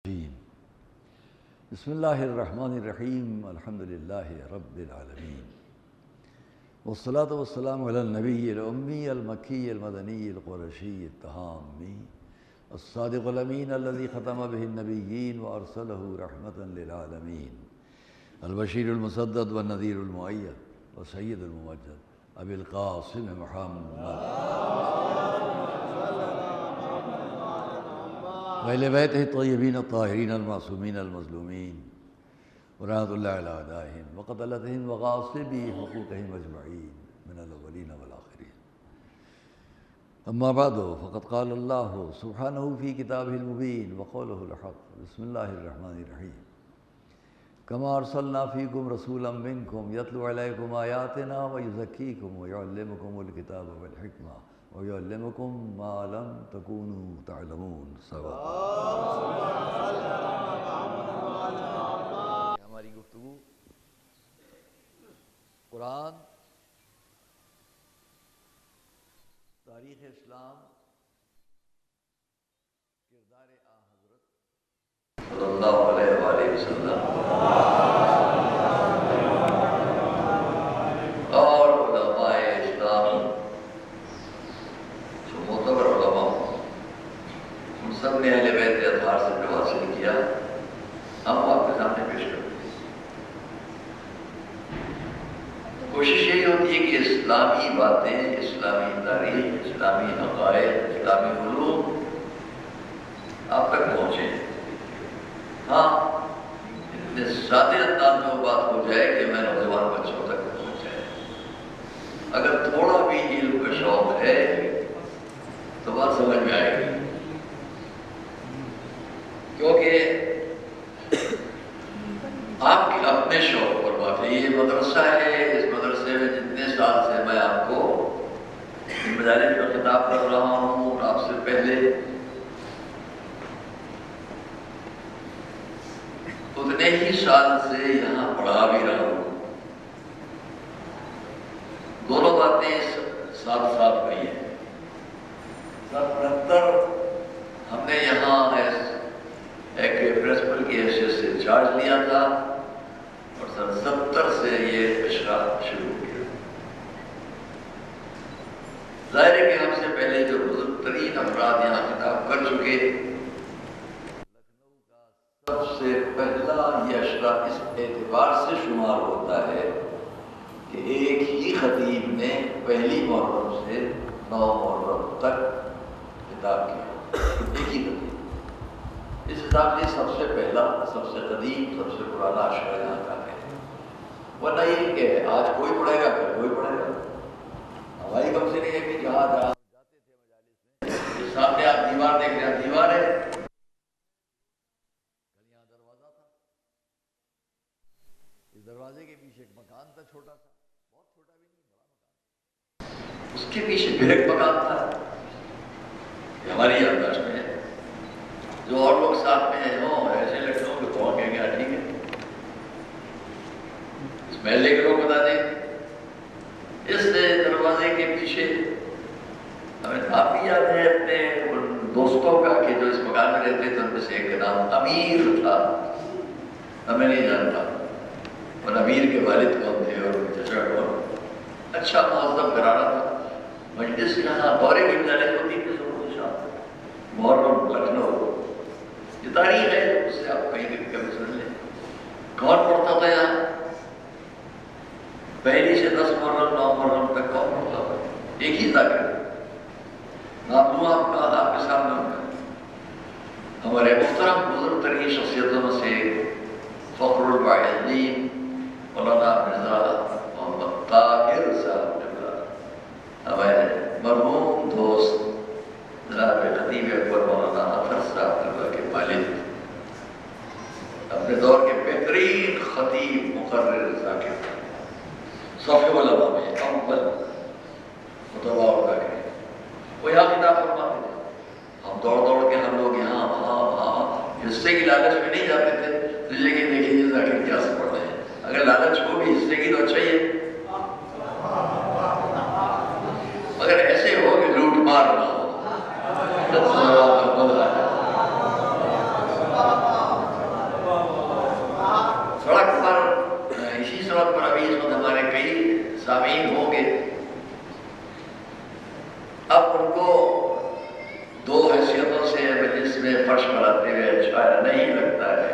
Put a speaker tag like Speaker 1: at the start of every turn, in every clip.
Speaker 1: بسم اللہ الرحمن الرحیم الحمد للہ رب العالمین والصلاة والسلام علی النبی الامی المکی المدنی القرشی التہامی الصادق الامین الذی ختم به النبیین وارسلہ رحمتا للعالمین البشیر المسدد والنذیر المؤید وسید الممجد ابی القاسم محمد وإہل بیتہ الطیبین الطاہرین المعصومین المظلومین ورحمۃ اللہ علی اعدائہم وقتلتہم وغاصبی حقوقہم اجمعین من الاولین والآخرین اما بعد فقد قال اللہ سبحانہ فی کتابہ المبین وقولہ الحق بسم اللہ الرحمن الرحیم کما ارسلنا فیکم رسولا منکم یتلو علیکم آیاتنا ویزکیکم ویعلمکم الکتاب والحکمہ وَيُعَلِّمُكُم مَّا لَمْ تَكُونُوا تَعْلَمُونَ ہماری گفتگو قرآن، تاریخ اسلام، کردار حضرت صلی اللہ علیہ وآلہ وسلم اور علماء اسلام معتبر علماء ہم سب نے اہل بیت اطہار سے جو حاصل کیا ہم آپ کے سامنے پیش کرتے ہیں۔ کوشش یہی ہوتی ہے کہ اسلامی باتیں، اسلامی تاریخ، اسلامی عقائد، اسلامی علوم آپ تک پہنچیں۔ ہاں اتنے سادے انداز میں وہ بات ہو جائے کہ میں نوجوان بچوں تک پہنچ جائے۔ اگر تھوڑا بھی علم کا شوق ہے تو بات سمجھ میں آئے گی، کیونکہ آپ کے اپنے شوق پر بات ہے۔ یہ مدرسہ ہے، اس مدرسے میں جتنے سال سے میں آپ کو مجالس کا خطاب کر رہا ہوں اور آپ سے پہلے اتنے ہی سال سے یہاں پڑھا بھی رہا ہوں۔ دونوں باتیں ساتھ ساتھ ہوئی ہیں۔ 1969 ہم نے یہاں ایک پرنسپل کی حیثیت سے چارج لیا تھا اور 1970 سے یہ اشرا شروع کیا۔ ظاہر ہے کہ ہم سے پہلے جو بزرگ ترین افراد یہاں خطاب کر چکے، لکھنؤ کا سب سے پہلا یہ اشرا اس اعتبار سے شمار ہوتا ہے کہ ایک ہی خطیب نے پہلی محرم سے 9 محرم تک خطاب کیا، ایک ہی خطیب۔ اس حساب سے سب سے پہلا، سب سے قدیم، سب سے پرانا اشرا یہاں کا ہے۔ ورنہ یہ کہ آج کوئی پڑھے گا، پھر کوئی پڑھے گا۔ ہماری کم سے نہیں ہے کہ جہاں جاتے تھے مجالس میں، سامنے آپ دیوار دیکھ رہے ہیں، دیوار ہے، یہاں دروازہ تھا، اس دروازے کے پیچھے ایک مکان تھا چھوٹا سا، بہت چھوٹا بھی نہیں، بڑا مکان، اس کے پیچھے پھر ایک مکان تھا۔ یہ ہماری یادداشت میں ہے۔ جو اور لوگ ساتھ میں ہوں ایسے لکھنؤ کے تو کہیں گے ٹھیک ہے، اس محلے کے لوگ بتا دیں۔ اس دروازے کے پیچھے ہمیں نام بھی یاد ہے اپنے ان دوستوں کا کہ جو اس مکان میں رہتے تھے، ان میں سے ایک کا نام امیر تھا، ہمیں نہیں جانتا اور امیر کے والد کون تھے اور چچا کون۔ اچھا مہذب گھرانہ تھا۔ مجلس یہاں دورے کی مجالس ہوتی تھی صبح شام، محرم لکھنؤ، یہ تاریخ ہے، اس سے آپ کہیں بھی کبھی سن لیں۔ کون پڑھتا تھا یہاں؟ پہلی سے 10 محرم 9 محرم تک کون پڑھتا تھا؟ ایک ہی ذاکر نام لوں آپ کا، آپ کے سامنے ہوگا۔ ہمارے محترم بزرگ ترین شخصیتوں میں سے فخر الواعظین مولانا مرزا محمد طاہر صاحب، ہمارے مرحوم دوست جناب خطیب اکبر مولانا اطہر صاحب کے والد، اپنے دور کے بہترین خطیب، مقرر، ذاکر، صف علماء میں اول متواضع ذاکر، وہ یہاں خطاب فرماتے تھے۔ ہم دوڑ دوڑ کے ہم لوگ یہاں وہاں حصے کی لالچ میں نہیں جاتے تھے، تو یہ کہ دیکھیں یہ ذاکر کیا سے پڑھ رہے ہیں۔ اگر لالچ ہو بھی حصے کی تو اچھا ہی ہے، مگر ایسے ہو کہ لوٹ مار نہ ہو۔ شاید نہیں لگتا ہے.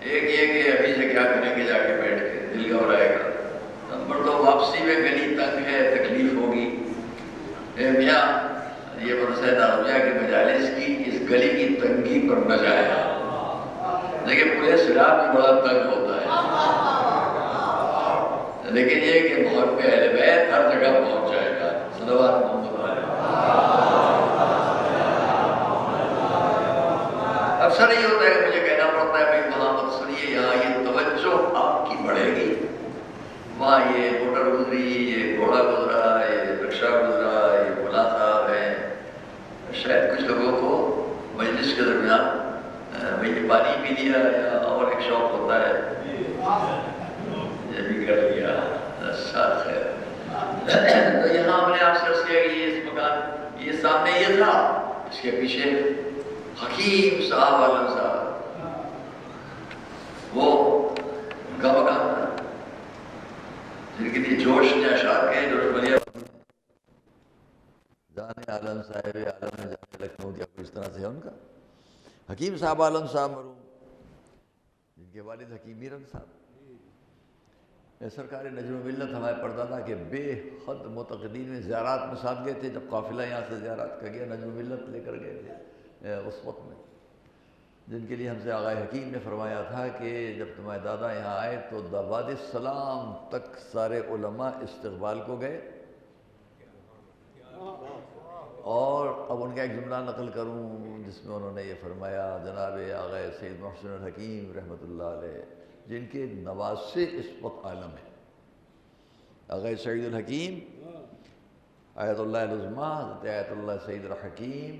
Speaker 1: ایک یہ کہ ابھی سے کیا کریں گے جا کے بیٹھ کے، دل گھبرائے گا. نمبر دو، واپسی میں گلی تنگ ہے، تکلیف ہوگی. اے میاں، یہ مدرسہ دعویہ کی مجالس کی اس گلی کی تنگی پر نہ جائے. دیکھیں پورے صراط بھی بڑا تنگ ہوتا ہے، لیکن یہ کہ محب اہل بیت ہر جگہ پہنچ جائے گا. صلوات محمد علیہ. اکثر یہ ہوتا ہے کہ مجھے کہنا پڑتا ہے بھائی وہاں مت سنیے، یہاں یہ توجہ آپ کی بڑھے گی. وہاں یہ موٹر گزری، یہ گھوڑا گزرا، یہ رکشہ گزرا، یہ فلاں صاحب ہیں. شاید کچھ لوگوں کو مجلس کے درمیان بھائی پانی پی لیا یا اور ایک شوق ہوتا ہے، یہ بھی کر لیا. ساتھ ہے. تو یہاں ہم نے آپ سے عرض کیا کہ یہ اس مکان، یہ سامنے یہ تھا، اس کے پیچھے حکیم صاحب عالم صاحب، وہ ان کا مکان تھا، جن کے لیے جوش نے اشعار کہے، جوش بلیا جانے عالم صاحب عالم جانے لکھنؤ کیا اس طرح سے ہے ان کا. حکیم صاحب عالم صاحب مرحوم، جن کے والد حکیم میرن صاحب، سرکار نجم ملت ہمارے پردادا کے بے حد معتقدین میں زیارات میں ساتھ گئے تھے. جب قافلہ یہاں سے زیارات کا گیا، نجم ملت لے کر گئے تھے اس وقت میں، جن کے لیے ہم سے آغا حکیم نے فرمایا تھا کہ جب تمہارے دادا یہاں آئے تو وادی السلام تک سارے علماء استقبال کو گئے. اور اب ان کا ایک جملہ نقل کروں جس میں انہوں نے یہ فرمایا، جناب آغا سید محسن الحکیم رحمۃ اللہ علیہ، جن کے نواسے اس وقت عالم ہیں، آغا سعید الحکیم آیت اللہ العظمیٰ حضرت آیت اللہ سعید الحکیم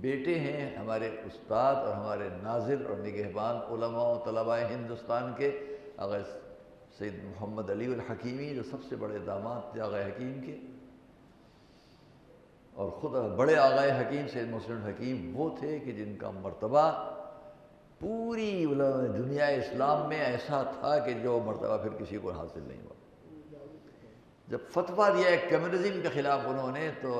Speaker 1: بیٹے ہیں ہمارے استاد اور ہمارے ناظر اور نگہبان علماء و طلباء ہندوستان کے آغا سید محمد علی الحکیمی، جو سب سے بڑے داماد تھے آغا حکیم کے. اور خود بڑے آغا حکیم سید محسن الحکیم وہ تھے کہ جن کا مرتبہ پوری دنیا اسلام میں ایسا تھا کہ جو مرتبہ پھر کسی کو حاصل نہیں ہوا. جب فتویٰ دیا ہے کمیونزم کے خلاف انہوں نے، تو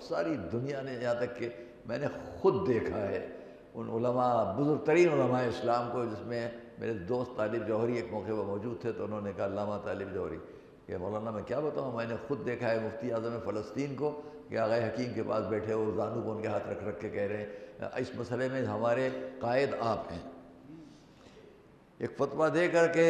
Speaker 1: ساری دنیا نے، یہاں تک کہ میں نے خود دیکھا ہے ان علماء، بزرگ ترین علماء اسلام کو، جس میں میرے دوست طالب جوہری ایک موقع پر موجود تھے، تو انہوں نے کہا علامہ طالب جوہری کہ مولانا میں کیا بتاؤں، میں نے خود دیکھا ہے مفتی اعظم فلسطین کو کہ آغا حکیم کے پاس بیٹھے ہو، زانو کو ان کے ہاتھ رکھ رکھ کے کہہ رہے ہیں اس مسئلے میں ہمارے قائد آپ ہیں. ایک فتویٰ دے کر کے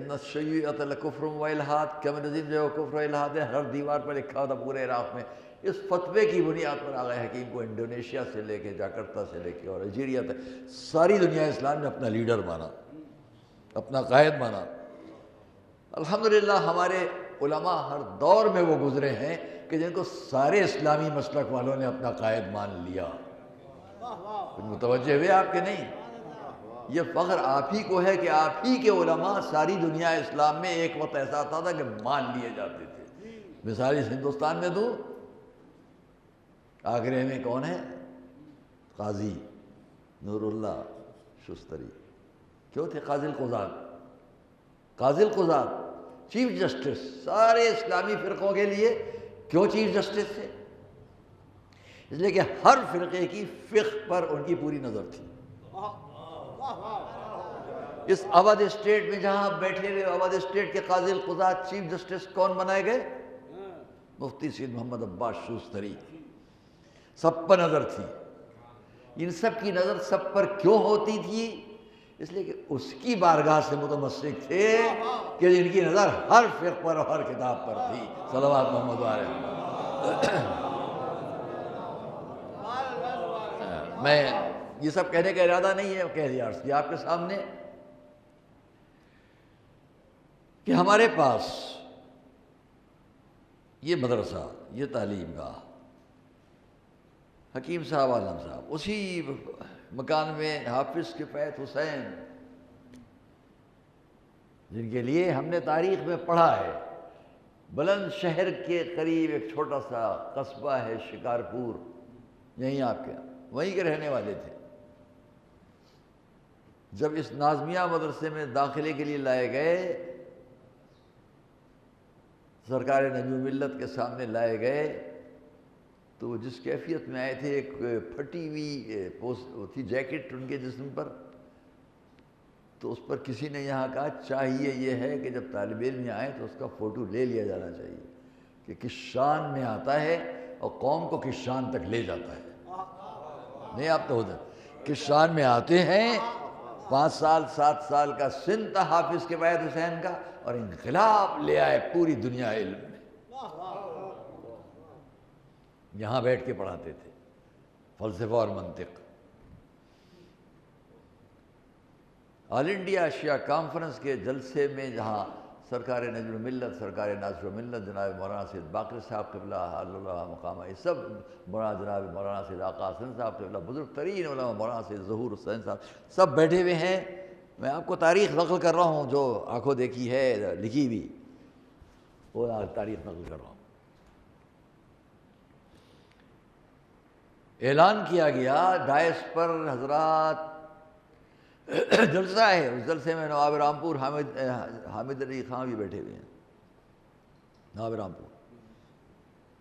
Speaker 1: نشیعت الکفر و الہاد، کمیونزم جو کفر و الہاد ہے، ہر دیوار پر لکھا ہوتا پورے عراق میں. اس فتوے کی بنیاد پر آغا حکیم کو انڈونیشیا سے لے کے جاکرتا سے لے کے اور الجیریا تک ساری دنیا اسلام نے اپنا لیڈر مانا، اپنا قائد مانا. الحمدللہ ہمارے علماء ہر دور میں وہ گزرے ہیں کہ جن کو سارے اسلامی مسلک والوں نے اپنا قائد مان لیا. متوجہ ہوئے آپ کے نہیں؟ یہ فخر آپ ہی کو ہے کہ آپ ہی کے علماء ساری دنیا اسلام میں ایک وقت ایسا آتا تھا کہ مان لیے جاتے تھے. مثال اس ہندوستان میں دوں، آگرے میں کون ہے؟ قاضی نور اللہ شستری. کیوں تھے قاضی القضات؟ قاضی القضات چیف جسٹس سارے اسلامی فرقوں کے لیے. کیوں چیف جسٹس تھے؟ اس لیے کہ ہر فرقے کی فقہ پر ان کی پوری نظر تھی. اس اودھ اسٹیٹ میں جہاں بیٹھے ہوئے اودھ اسٹیٹ کے قاضی القضات چیف جسٹس کون بنائے گئے؟ مفتی سید محمد عباس شوستری. سب پر نظر تھی. ان سب کی نظر سب پر کیوں ہوتی تھی؟ اس لیے کہ اس کی بارگاہ سے متمسک تھے کہ جن کی نظر ہر فقہ پر اور ہر کتاب پر تھی. صلوات محمد علیہ. میں یہ سب کہنے کا ارادہ نہیں ہے، کہہ دیا عرض کیا آپ کے سامنے کہ ہمارے پاس یہ مدرسہ، یہ تعلیم گاہ، حکیم صاحب عالم صاحب، اسی مکان میں حافظ کفایت حسین، جن کے لیے ہم نے تاریخ میں پڑھا ہے. بلند شہر کے قریب ایک چھوٹا سا قصبہ ہے شکارپور، یہیں آپ کے وہیں کے رہنے والے تھے. جب اس نازمیہ مدرسے میں داخلے کے لیے لائے گئے، سرکار نجم ملت کے سامنے لائے گئے، تو وہ جس کیفیت میں آئے تھے، ایک پھٹی ہوئی تھی جیکٹ ان کے جسم پر، تو اس پر کسی نے یہاں کہا چاہیے یہ ہے کہ جب طالب علم آئے تو اس کا فوٹو لے لیا جانا چاہیے کہ کس شان میں آتا ہے اور قوم کو کس شان تک لے جاتا ہے. نہیں آپ تو ادھر کس شان میں آتے ہیں. 5 سال 7 سال کا سن تھا حافظ کفایت حسین کا اور انقلاب لے آئے پوری دنیا علم میں. یہاں بیٹھ کے پڑھاتے تھے فلسفہ اور منطق. آل انڈیا اشیاء کانفرنس کے جلسے میں جہاں سرکار نجم الملت سرکار ناصر الملت جناب مولانا سید باقر صاحب قبلہ اللہ مقامہ، یہ سب مولانا جناب مولانا سید آقا حسن صاحب قبلہ، بزرگ ترین علماء مولانا سید ظہور حسین صاحب سب بیٹھے ہوئے ہیں. میں آپ کو تاریخ نقل کر رہا ہوں جو آنکھوں دیکھی ہے لکھی بھی، وہ تاریخ نقل کر رہا ہوں. اعلان کیا گیا ڈائس پر حضرات جلسہ ہے. اس جلسے میں نواب رامپور حامد علی خان بھی بیٹھے ہوئے ہیں. نواب رامپور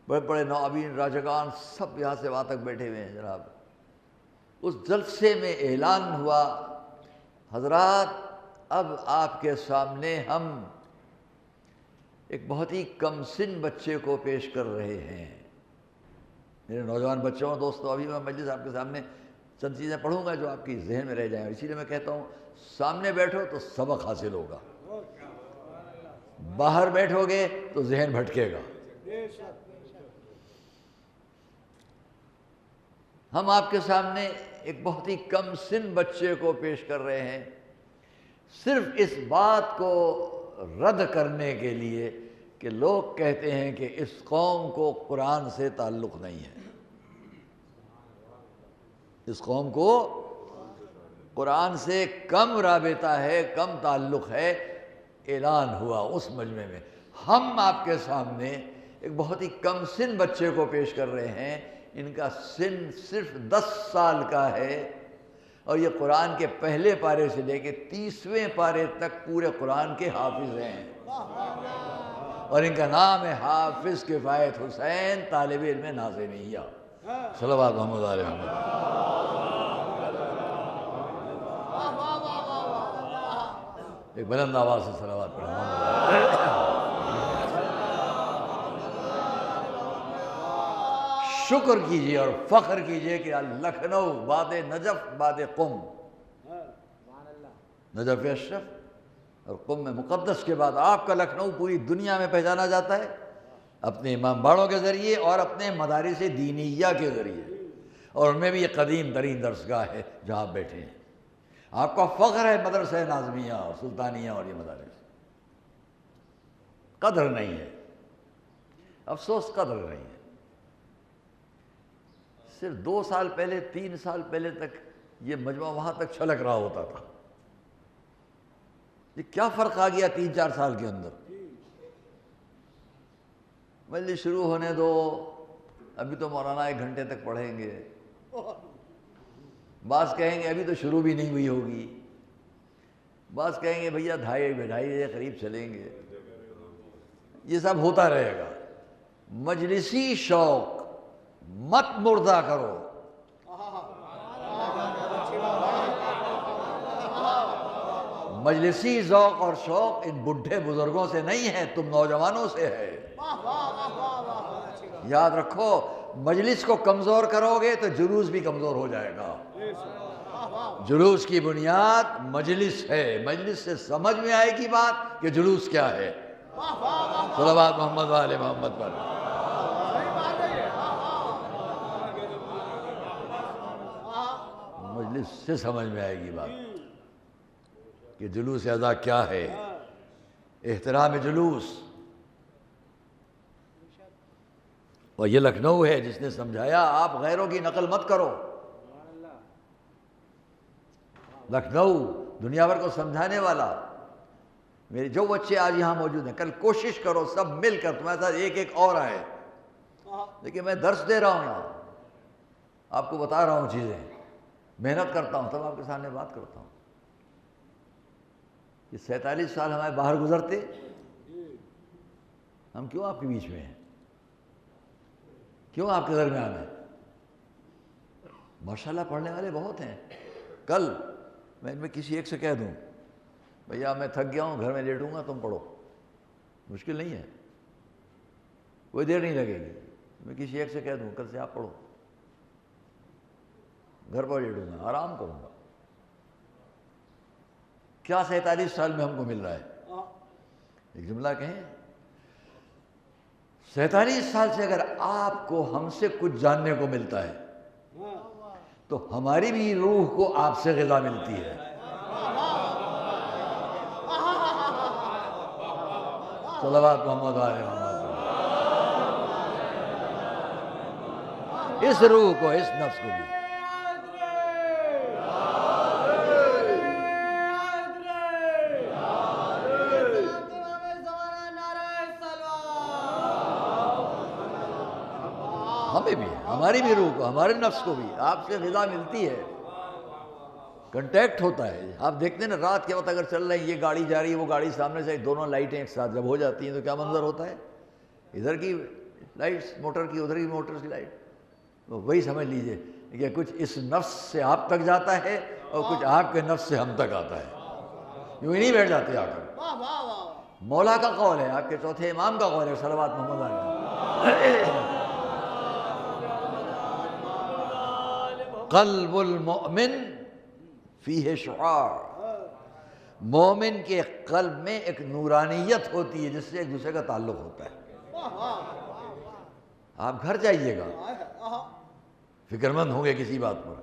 Speaker 1: بڑے بڑے نوابین راجگان سب یہاں سے وہاں تک بیٹھے ہوئے ہیں جناب. اس جلسے میں اعلان ہوا حضرات اب آپ کے سامنے ہم ایک بہت ہی کم سن بچے کو پیش کر رہے ہیں. میرے نوجوان بچوں دوستوں، ابھی میں مجلس آپ کے سامنے چند چیزیں پڑھوں گا جو آپ کی ذہن میں رہ جائیں. اسی لیے میں کہتا ہوں سامنے بیٹھو تو سبق حاصل ہوگا، باہر بیٹھو گے تو ذہن بھٹکے گا. ہم آپ کے سامنے ایک بہت ہی کم سن بچے کو پیش کر رہے ہیں صرف اس بات کو رد کرنے کے لیے کہ لوگ کہتے ہیں کہ اس قوم کو قرآن سے تعلق نہیں ہے. اس قوم کو قرآن سے کم رابطہ ہے، کم تعلق ہے. اعلان ہوا اس مجمع میں ہم آپ کے سامنے ایک بہت ہی کم سن بچے کو پیش کر رہے ہیں. ان کا سن صرف 10 سال کا ہے اور یہ قرآن کے پہلے پارے سے لے کے 30ویں پارے تک پورے قرآن کے حافظ ہیں اور ان کا نام ہے حافظ کفایت حسین طالب علم ناظمیہ. صلوات محمد علیہ محمد. ایک بلند آواز سے صلوات پڑھا. شکر کیجئے اور فخر کیجئے کہ لکھنؤ بعد نجف بعد قم، نجف اشرف اور قم میں مقدس کے بعد آپ کا لکھنؤ پوری دنیا میں پہچانا جاتا ہے اپنے امام باڑوں کے ذریعے اور اپنے مدارس دینیہ کے ذریعے، اور ان میں بھی یہ قدیم ترین درسگاہ ہے جہاں آپ بیٹھے ہیں. آپ کا فخر ہے مدرسہ ناظمیہ اور سلطانیہ اور یہ مدارس. قدر نہیں ہے، افسوس قدر نہیں ہے. صرف 2 سال پہلے 3 سال پہلے تک یہ مجمع وہاں تک چھلک رہا ہوتا تھا. یہ کیا فرق آ گیا 3-4 سال کے اندر؟ مجلس شروع ہونے دو، ابھی تو مولانا 1 گھنٹے تک پڑھیں گے. بعض کہیں گے ابھی تو شروع بھی نہیں ہوئی ہوگی، بعض کہیں گے بھیا 2:30 قریب چلیں گے. یہ سب ہوتا رہے گا. مجلسی شوق مت مردہ کرو. مجلسی ذوق اور شوق ان بڈھے بزرگوں سے نہیں ہے، تم نوجوانوں سے ہے. یاد رکھو مجلس کو کمزور کرو گے تو جلوس بھی کمزور ہو جائے گا. جلوس کی بنیاد مجلس ہے. مجلس سے سمجھ میں آئے گی بات کہ جلوس کیا ہے. صلوات محمد و آل محمد پر. مجلس سے سمجھ میں آئے گی بات کہ جلوس ادا کیا ہے. احترام جلوس. اور یہ لکھنؤ ہے جس نے سمجھایا آپ غیروں کی نقل مت کرو. لکھنؤ دنیا بھر کو سمجھانے والا. میرے جو بچے آج یہاں موجود ہیں کل کوشش کرو سب مل کر تمہارے ساتھ ایک اور آئے. لیکن میں درس دے رہا ہوں یہاں، آپ کو بتا رہا ہوں چیزیں، محنت کرتا ہوں تب آپ کے سامنے بات کرتا ہوں. یہ 47 سال ہمارے باہر گزرتے، ہم کیوں آپ کے بیچ میں ہیں؟ کیوں آپ کے درمیان ہیں؟ ماشاءاللہ پڑھنے والے بہت ہیں. کل میں ان میں کسی ایک سے کہہ دوں بھیا میں تھک گیا ہوں، گھر میں لیٹوں گا، تم پڑھو. مشکل نہیں ہے، کوئی دیر نہیں لگے گی. میں کسی ایک سے کہہ دوں کل سے آپ پڑھو، گھر پر لیٹوں گا، آرام کروں گا. کیا 47 سال میں ہم کو مل رہا ہے؟ ایک جملہ کہیں، 47 سال سے اگر آپ کو ہم سے کچھ جاننے کو ملتا ہے تو ہماری بھی روح کو آپ سے غذا ملتی ہے. صلوات محمد علیہ محمد. اس روح کو، اس نفس کو بھی. ہمیں بھی، ہماری بھی روح کو، ہمارے نفس کو بھی آپ سے غذا ملتی ہے، کنٹیکٹ ہوتا ہے. آپ دیکھتے ہیں نا رات کے وقت اگر چل رہے ہیں، یہ گاڑی جا رہی ہے، وہ گاڑی سامنے سے، دونوں لائٹیں ایک ساتھ جب ہو جاتی ہیں تو کیا منظر ہوتا ہے؟ ادھر کی لائٹس موٹر کی، ادھر کی موٹر کی لائٹ. تو وہی سمجھ لیجئے کہ کچھ اس نفس سے آپ تک جاتا ہے اور کچھ آپ کے نفس سے ہم تک آتا ہے. یوں ہی نہیں بیٹھ جاتے آ کر. مولا کا قول ہے، آپ کے چوتھے امام کا قول ہے، صلوات محمد علیہ. قلب المؤمن فیہ شعاع. مومن کے قلب میں ایک نورانیت ہوتی ہے جس سے ایک دوسرے کا تعلق ہوتا ہے. آپ گھر جائیے گا، فکر مند ہوں گے کسی بات پر،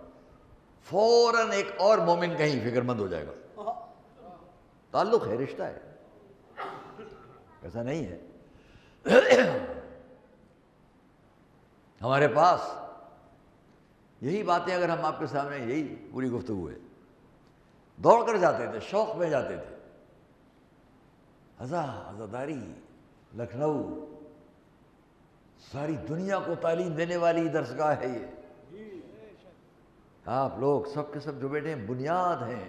Speaker 1: فوراً ایک اور مومن کہیں فکر مند ہو جائے گا. تعلق ہے، رشتہ ہے، ایسا نہیں ہے. ہمارے پاس یہی باتیں اگر ہم آپ کے سامنے، یہی پوری گفتگو ہے. دوڑ کر جاتے تھے، شوق میں جاتے تھے. عزاداری، لکھنؤ، ساری دنیا کو تعلیم دینے والی درسگاہ ہے یہ. آپ لوگ سب کے سب جو بیٹھے ہیں بنیاد ہیں.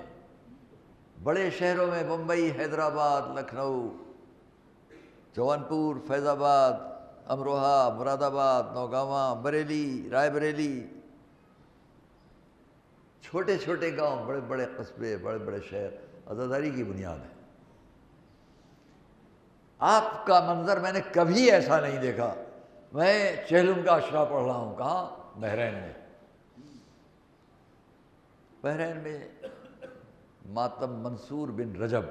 Speaker 1: بڑے شہروں میں بمبئی، حیدرآباد، لکھنؤ، جونپور، فیض آباد، امروہہ، مراد آباد، نوگاواں، بریلی، رائے بریلی، چھوٹے چھوٹے گاؤں، بڑے بڑے قصبے، بڑے بڑے شہر عزاداری کی بنیاد ہے. آپ کا منظر میں نے کبھی ایسا نہیں دیکھا. میں چہلم کا اشرا پڑھ رہا ہوں، کہاں؟ بحرین میں. بحرین میں ماتم منصور بن رجب،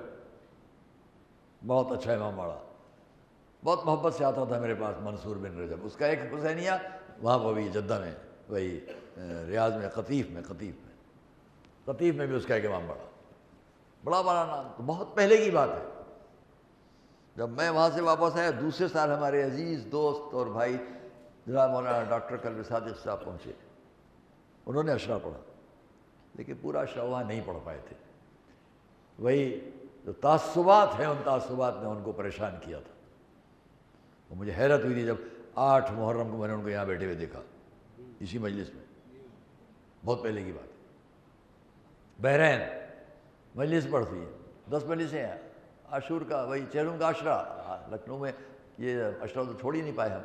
Speaker 1: بہت اچھا امام باڑا، بہت محبت سے آتا تھا میرے پاس منصور بن رجب. اس کا ایک حسینیہ وہاں پر بھی جدہ میں، وہی ریاض میں، قطیف میں بھی اس کا ایک امام باڑا، بڑا بڑا نام. تو بہت پہلے کی بات ہے. جب میں وہاں سے واپس آیا دوسرے سال ہمارے عزیز دوست اور بھائی جناب مولانا ڈاکٹر قلبی صادق صاحب پہنچے. انہوں نے اشرا پڑھا، لیکن پورا اشرا وہاں نہیں پڑھ پائے تھے. وہی جو تعصبات ہیں، ان تعصبات نے ان کو پریشان کیا تھا. اور مجھے حیرت ہوئی تھی جب 8 محرم کو میں نے ان کو یہاں بیٹھے ہوئے دیکھا، اسی مجلس میں. بہت پہلے کی بات ہے. بحرین مجلس پڑھتی ہے، 10 مجلسیں ہیں. عاشور کا، وہی چہلم کا عشرہ. لکھنؤ میں یہ عشرہ تو چھوڑ ہی نہیں پائے ہم.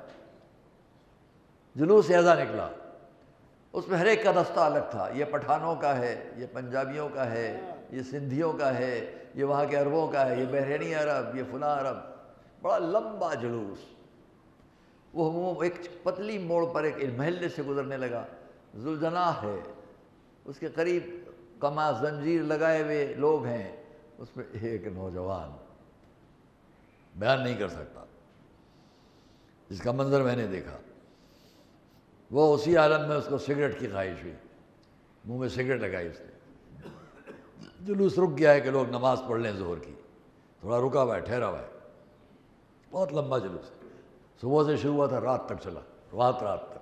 Speaker 1: جلوس ایزا نکلا، اس میں ہر ایک کا دستہ الگ تھا. یہ پٹھانوں کا ہے، یہ پنجابیوں کا ہے، یہ سندھیوں کا ہے، یہ وہاں کے عربوں کا ہے، یہ بحرینی عرب، یہ فلاں عرب. بڑا لمبا جلوس. وہ ایک پتلی موڑ پر ایک محلے سے گزرنے لگا. ذوالجناح ہے، اس کے قریب کما زنجیر لگائے ہوئے لوگ ہیں. اس میں ایک نوجوان، بیان نہیں کر سکتا، جس کا منظر میں نے دیکھا. وہ اسی عالم میں اس کو سگریٹ کی خواہش ہوئی، منہ میں سگریٹ لگائی اس نے. جلوس رک گیا ہے کہ لوگ نماز پڑھ لیں ظہر کی، تھوڑا رکا ہوا ہے، ٹھہرا ہوا ہے. بہت لمبا جلوس ہے. صبح سے شروع ہوا تھا، رات تک چلا، رات تک.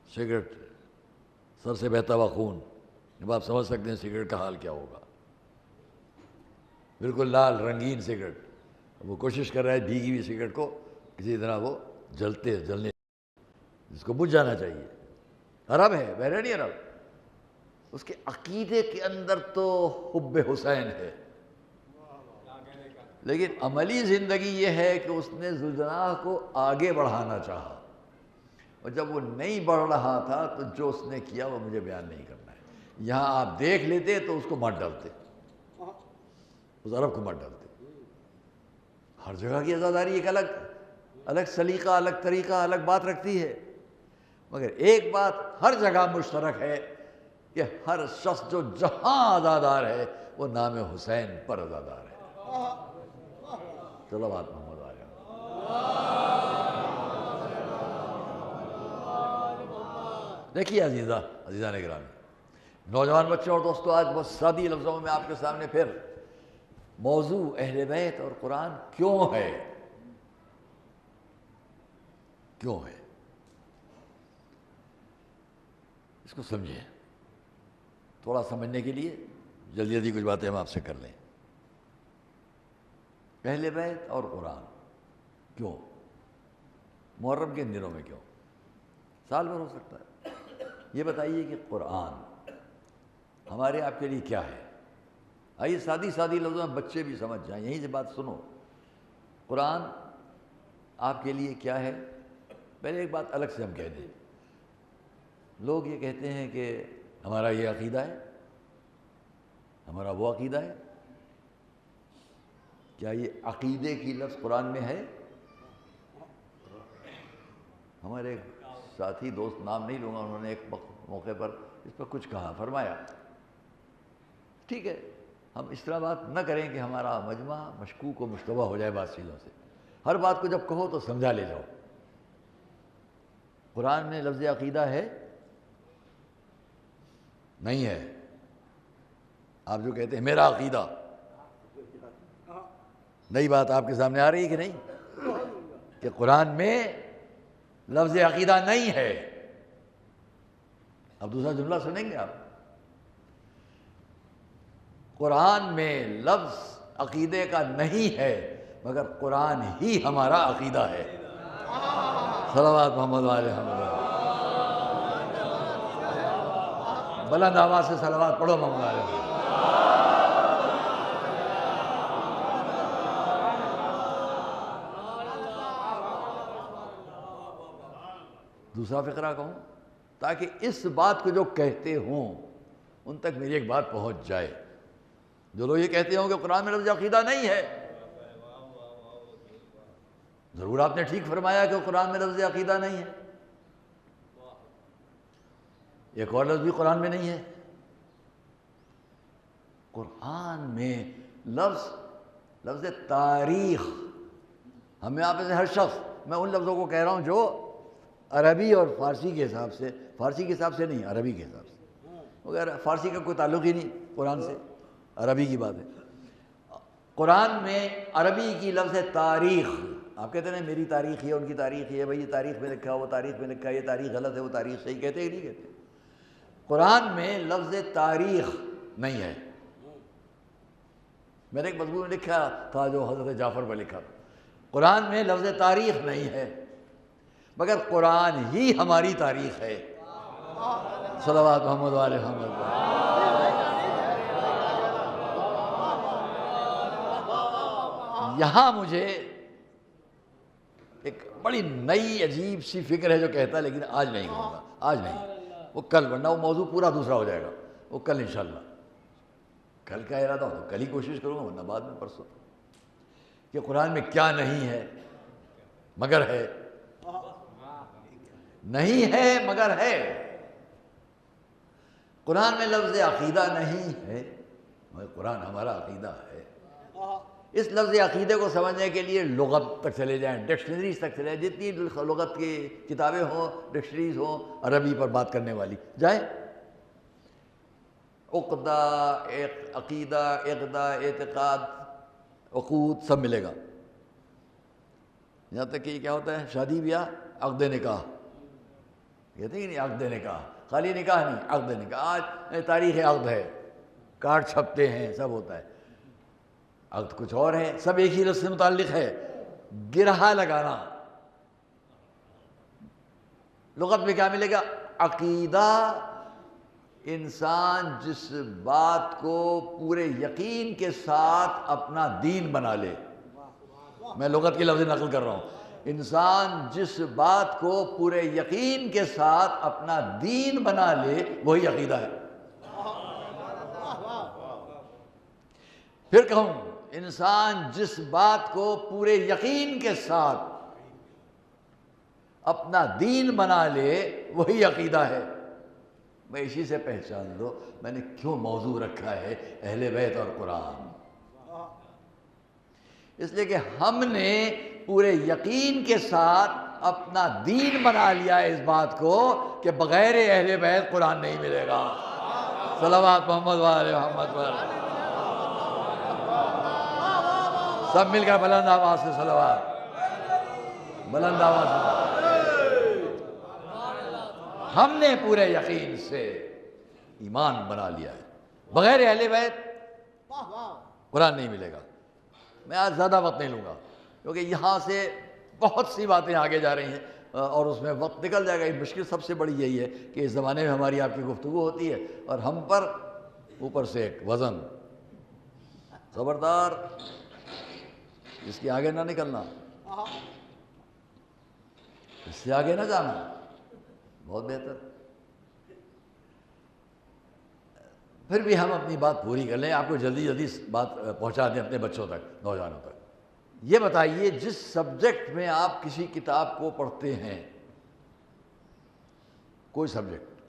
Speaker 1: سگریٹ، سر سے بہتا ہوا خون. اب آپ سمجھ سکتے ہیں سگریٹ کا حال کیا ہوگا. بالکل لال رنگین سگریٹ. وہ کوشش کر رہا ہے بھیگی ہوئی سگریٹ کو کسی طرح وہ جلنے، جس کو بجھ جانا چاہیے. عرب ہے، بحرینی عرب. اس کے عقیدے کے اندر تو حب حسین ہے، لیکن عملی زندگی یہ ہے کہ اس نے ذوالجناح کو آگے بڑھانا چاہا. اور جب وہ نہیں بڑھ رہا تھا تو جو اس نے کیا وہ مجھے بیان نہیں کرنا ہے.
Speaker 2: یہاں آپ دیکھ لیتے تو اس کو مت ڈالتے، اس عرب کو مت ڈالتے۔ ہر جگہ کی عزاداری ایک الگ سلیقہ، الگ طریقہ، الگ بات رکھتی ہے، مگر ایک بات ہر جگہ مشترک ہے کہ ہر شخص جو جہاں عزادار ہے وہ نام حسین پر عزادار ہے۔ صلوات محمد علیہ۔ دیکھیے عزیزان گرامی، نوجوان بچوں اور دوستو، آج بس سادی لفظوں میں آپ کے سامنے پھر موضوع اہل بیت اور قرآن کیوں ہے، کیوں ہے، اس کو سمجھیں۔ تھوڑا سمجھنے کے لیے جلدی کچھ باتیں ہم آپ سے کر لیں۔ اہل بیت اور قرآن کیوں، محرم کے دنوں میں کیوں، سال بھر ہو سکتا ہے۔ یہ بتائیے کہ قرآن ہمارے آپ کے لیے کیا ہے؟ آئیے سادی لفظوں میں بچے بھی سمجھ جائیں، یہیں سے بات سنو۔ قرآن آپ کے لیے کیا ہے؟ پہلے ایک بات الگ سے ہم کہہ دیں، لوگ یہ کہتے ہیں کہ ہمارا یہ عقیدہ ہے، ہمارا وہ عقیدہ ہے۔ کیا یہ عقیدے کی لفظ قرآن میں ہے؟ ہمارے ایک ساتھی دوست، نام نہیں لوں گا، انہوں نے ایک موقع پر اس پر کچھ کہا، فرمایا ٹھیک ہے ہم اس طرح بات نہ کریں کہ ہمارا مجمع مشکوک و مشتبہ ہو جائے بعض چیزوں سے، ہر بات کو جب کہو تو سمجھا لے جاؤ۔ قرآن میں لفظ عقیدہ ہے؟ نہیں ہے۔ آپ جو کہتے ہیں میرا عقیدہ، نئی بات آپ کے سامنے آ رہی ہے کہ نہیں، کہ قرآن میں لفظ عقیدہ نہیں ہے۔ اب دوسرا جملہ سنیں گے آپ، قرآن میں لفظ عقیدے کا نہیں ہے مگر قرآن ہی ہمارا عقیدہ ہے۔ صلوات محمد علیہ محمد، بلند آواز سے صلوات پڑھو محمد علیہ۔ دوسرا فقرہ کہوں تاکہ اس بات کو جو کہتے ہوں ان تک میری ایک بات پہنچ جائے۔ جو لوگ یہ کہتے ہوں کہ قرآن میں لفظ عقیدہ نہیں ہے، ضرور آپ نے ٹھیک فرمایا کہ قرآن میں لفظ عقیدہ نہیں ہے۔ ایک اور لفظ بھی قرآن میں نہیں ہے۔ قرآن میں لفظ تاریخ، ہمیں آپ میں سے ہر شخص، میں ان لفظوں کو کہہ رہا ہوں جو عربی اور فارسی کے حساب سے، فارسی کے حساب سے نہیں، عربی کے حساب سے، مگر فارسی کا کوئی تعلق ہی نہیں قرآن سے، عربی کی بات ہے۔ قرآن میں عربی کی لفظ تاریخ، آپ کہتے ہیں میری تاریخ ہے، ان کی تاریخ ہے، بھائی یہ تاریخ میں لکھا ہے، وہ تاریخ میں لکھا ہے، یہ تاریخ غلط ہے، وہ تاریخ صحیح، کہتے ہیں نہیں کہتے؟ قرآن میں لفظ تاریخ نہیں ہے۔ میں نے ایک مضمون میں لکھا تھا جو حضرت جعفر پر لکھا، قرآن میں لفظ تاریخ نہیں ہے مگر قرآن ہی ہماری تاریخ ہے۔ صلوات محمد علیہ محمد۔ یہاں مجھے ایک بڑی نئی عجیب سی فکر ہے جو کہتا ہے، لیکن آج نہیں کہوں گا، آج نہیں، وہ کل، ورنہ وہ موضوع پورا دوسرا ہو جائے گا، وہ کل انشاءاللہ، کل کا ارادہ ہو تو کل ہی کوشش کروں گا، ورنہ بعد میں پرسوں، کہ قرآن میں کیا نہیں ہے مگر ہے، نہیں ہے مگر ہے۔ قرآن میں لفظ عقیدہ نہیں ہے مگر قرآن ہمارا عقیدہ ہے۔ اس لفظ عقیدے کو سمجھنے کے لیے لغت تک چلے جائیں، ڈکشنریز تک چلے جائیں، جتنی لغت کی کتابیں ہوں، ڈکشنریز ہوں عربی پر بات کرنے والی، جائیں، عقدہ، عقیدہ، اقدہ، اعتقاد، عقود، سب ملے گا۔ یہاں تک کہ یہ کیا ہوتا ہے، شادی بیاہ، عقد نکاح، کہتے ہیں نہیں عقد نکاح، خالی نکاح نہیں، عقد نکاح، آج تاریخ عقد ہے، کارڈ چھپتے ہیں، سب ہوتا ہے۔ عقد کچھ اور ہے، سب ایک ہی لفظ سے متعلق ہے، گرہا لگانا۔ لغت میں کیا ملے گا؟ عقیدہ، انسان جس بات کو پورے یقین کے ساتھ اپنا دین بنا لے، میں لغت کی لفظ نقل کر رہا ہوں، انسان جس بات کو پورے یقین کے ساتھ اپنا دین بنا لے وہی عقیدہ ہے۔ پھر کہوں انسان جس بات کو پورے یقین کے ساتھ اپنا دین بنا لے وہی عقیدہ ہے. میں اسی سے پہچان دو میں نے کیوں موضوع رکھا ہے اہل بیت اور قرآن. اس لیے کہ ہم نے پورے یقین کے ساتھ اپنا دین بنا لیا ہے اس بات کو کہ بغیر اہل بیت قرآن نہیں ملے گا. صلوات محمد وعلی محمد وعلی. سب مل کر بلند آواز سے صلوات. بلند آواز سے. ہم نے پورے یقین سے ایمان بنا لیا ہے بغیر اہل بیت قرآن نہیں ملے گا. میں آج زیادہ وقت نہیں لوں گا کیونکہ یہاں سے بہت سی باتیں آگے جا رہی ہیں اور اس میں وقت نکل جائے گا. مشکل سب سے بڑی یہی ہے کہ اس زمانے میں ہماری آپ کی گفتگو ہوتی ہے اور ہم پر اوپر سے ایک وزن. خبردار اس کے آگے نہ نکلنا, اس سے آگے نہ جانا, بہت بہتر. پھر بھی ہم اپنی بات پوری کر لیں, آپ کو جلدی جلدی بات پہنچا دیں اپنے بچوں تک, نوجوانوں تک. یہ بتائیے جس سبجیکٹ میں آپ کسی کتاب کو پڑھتے ہیں, کوئی سبجیکٹ,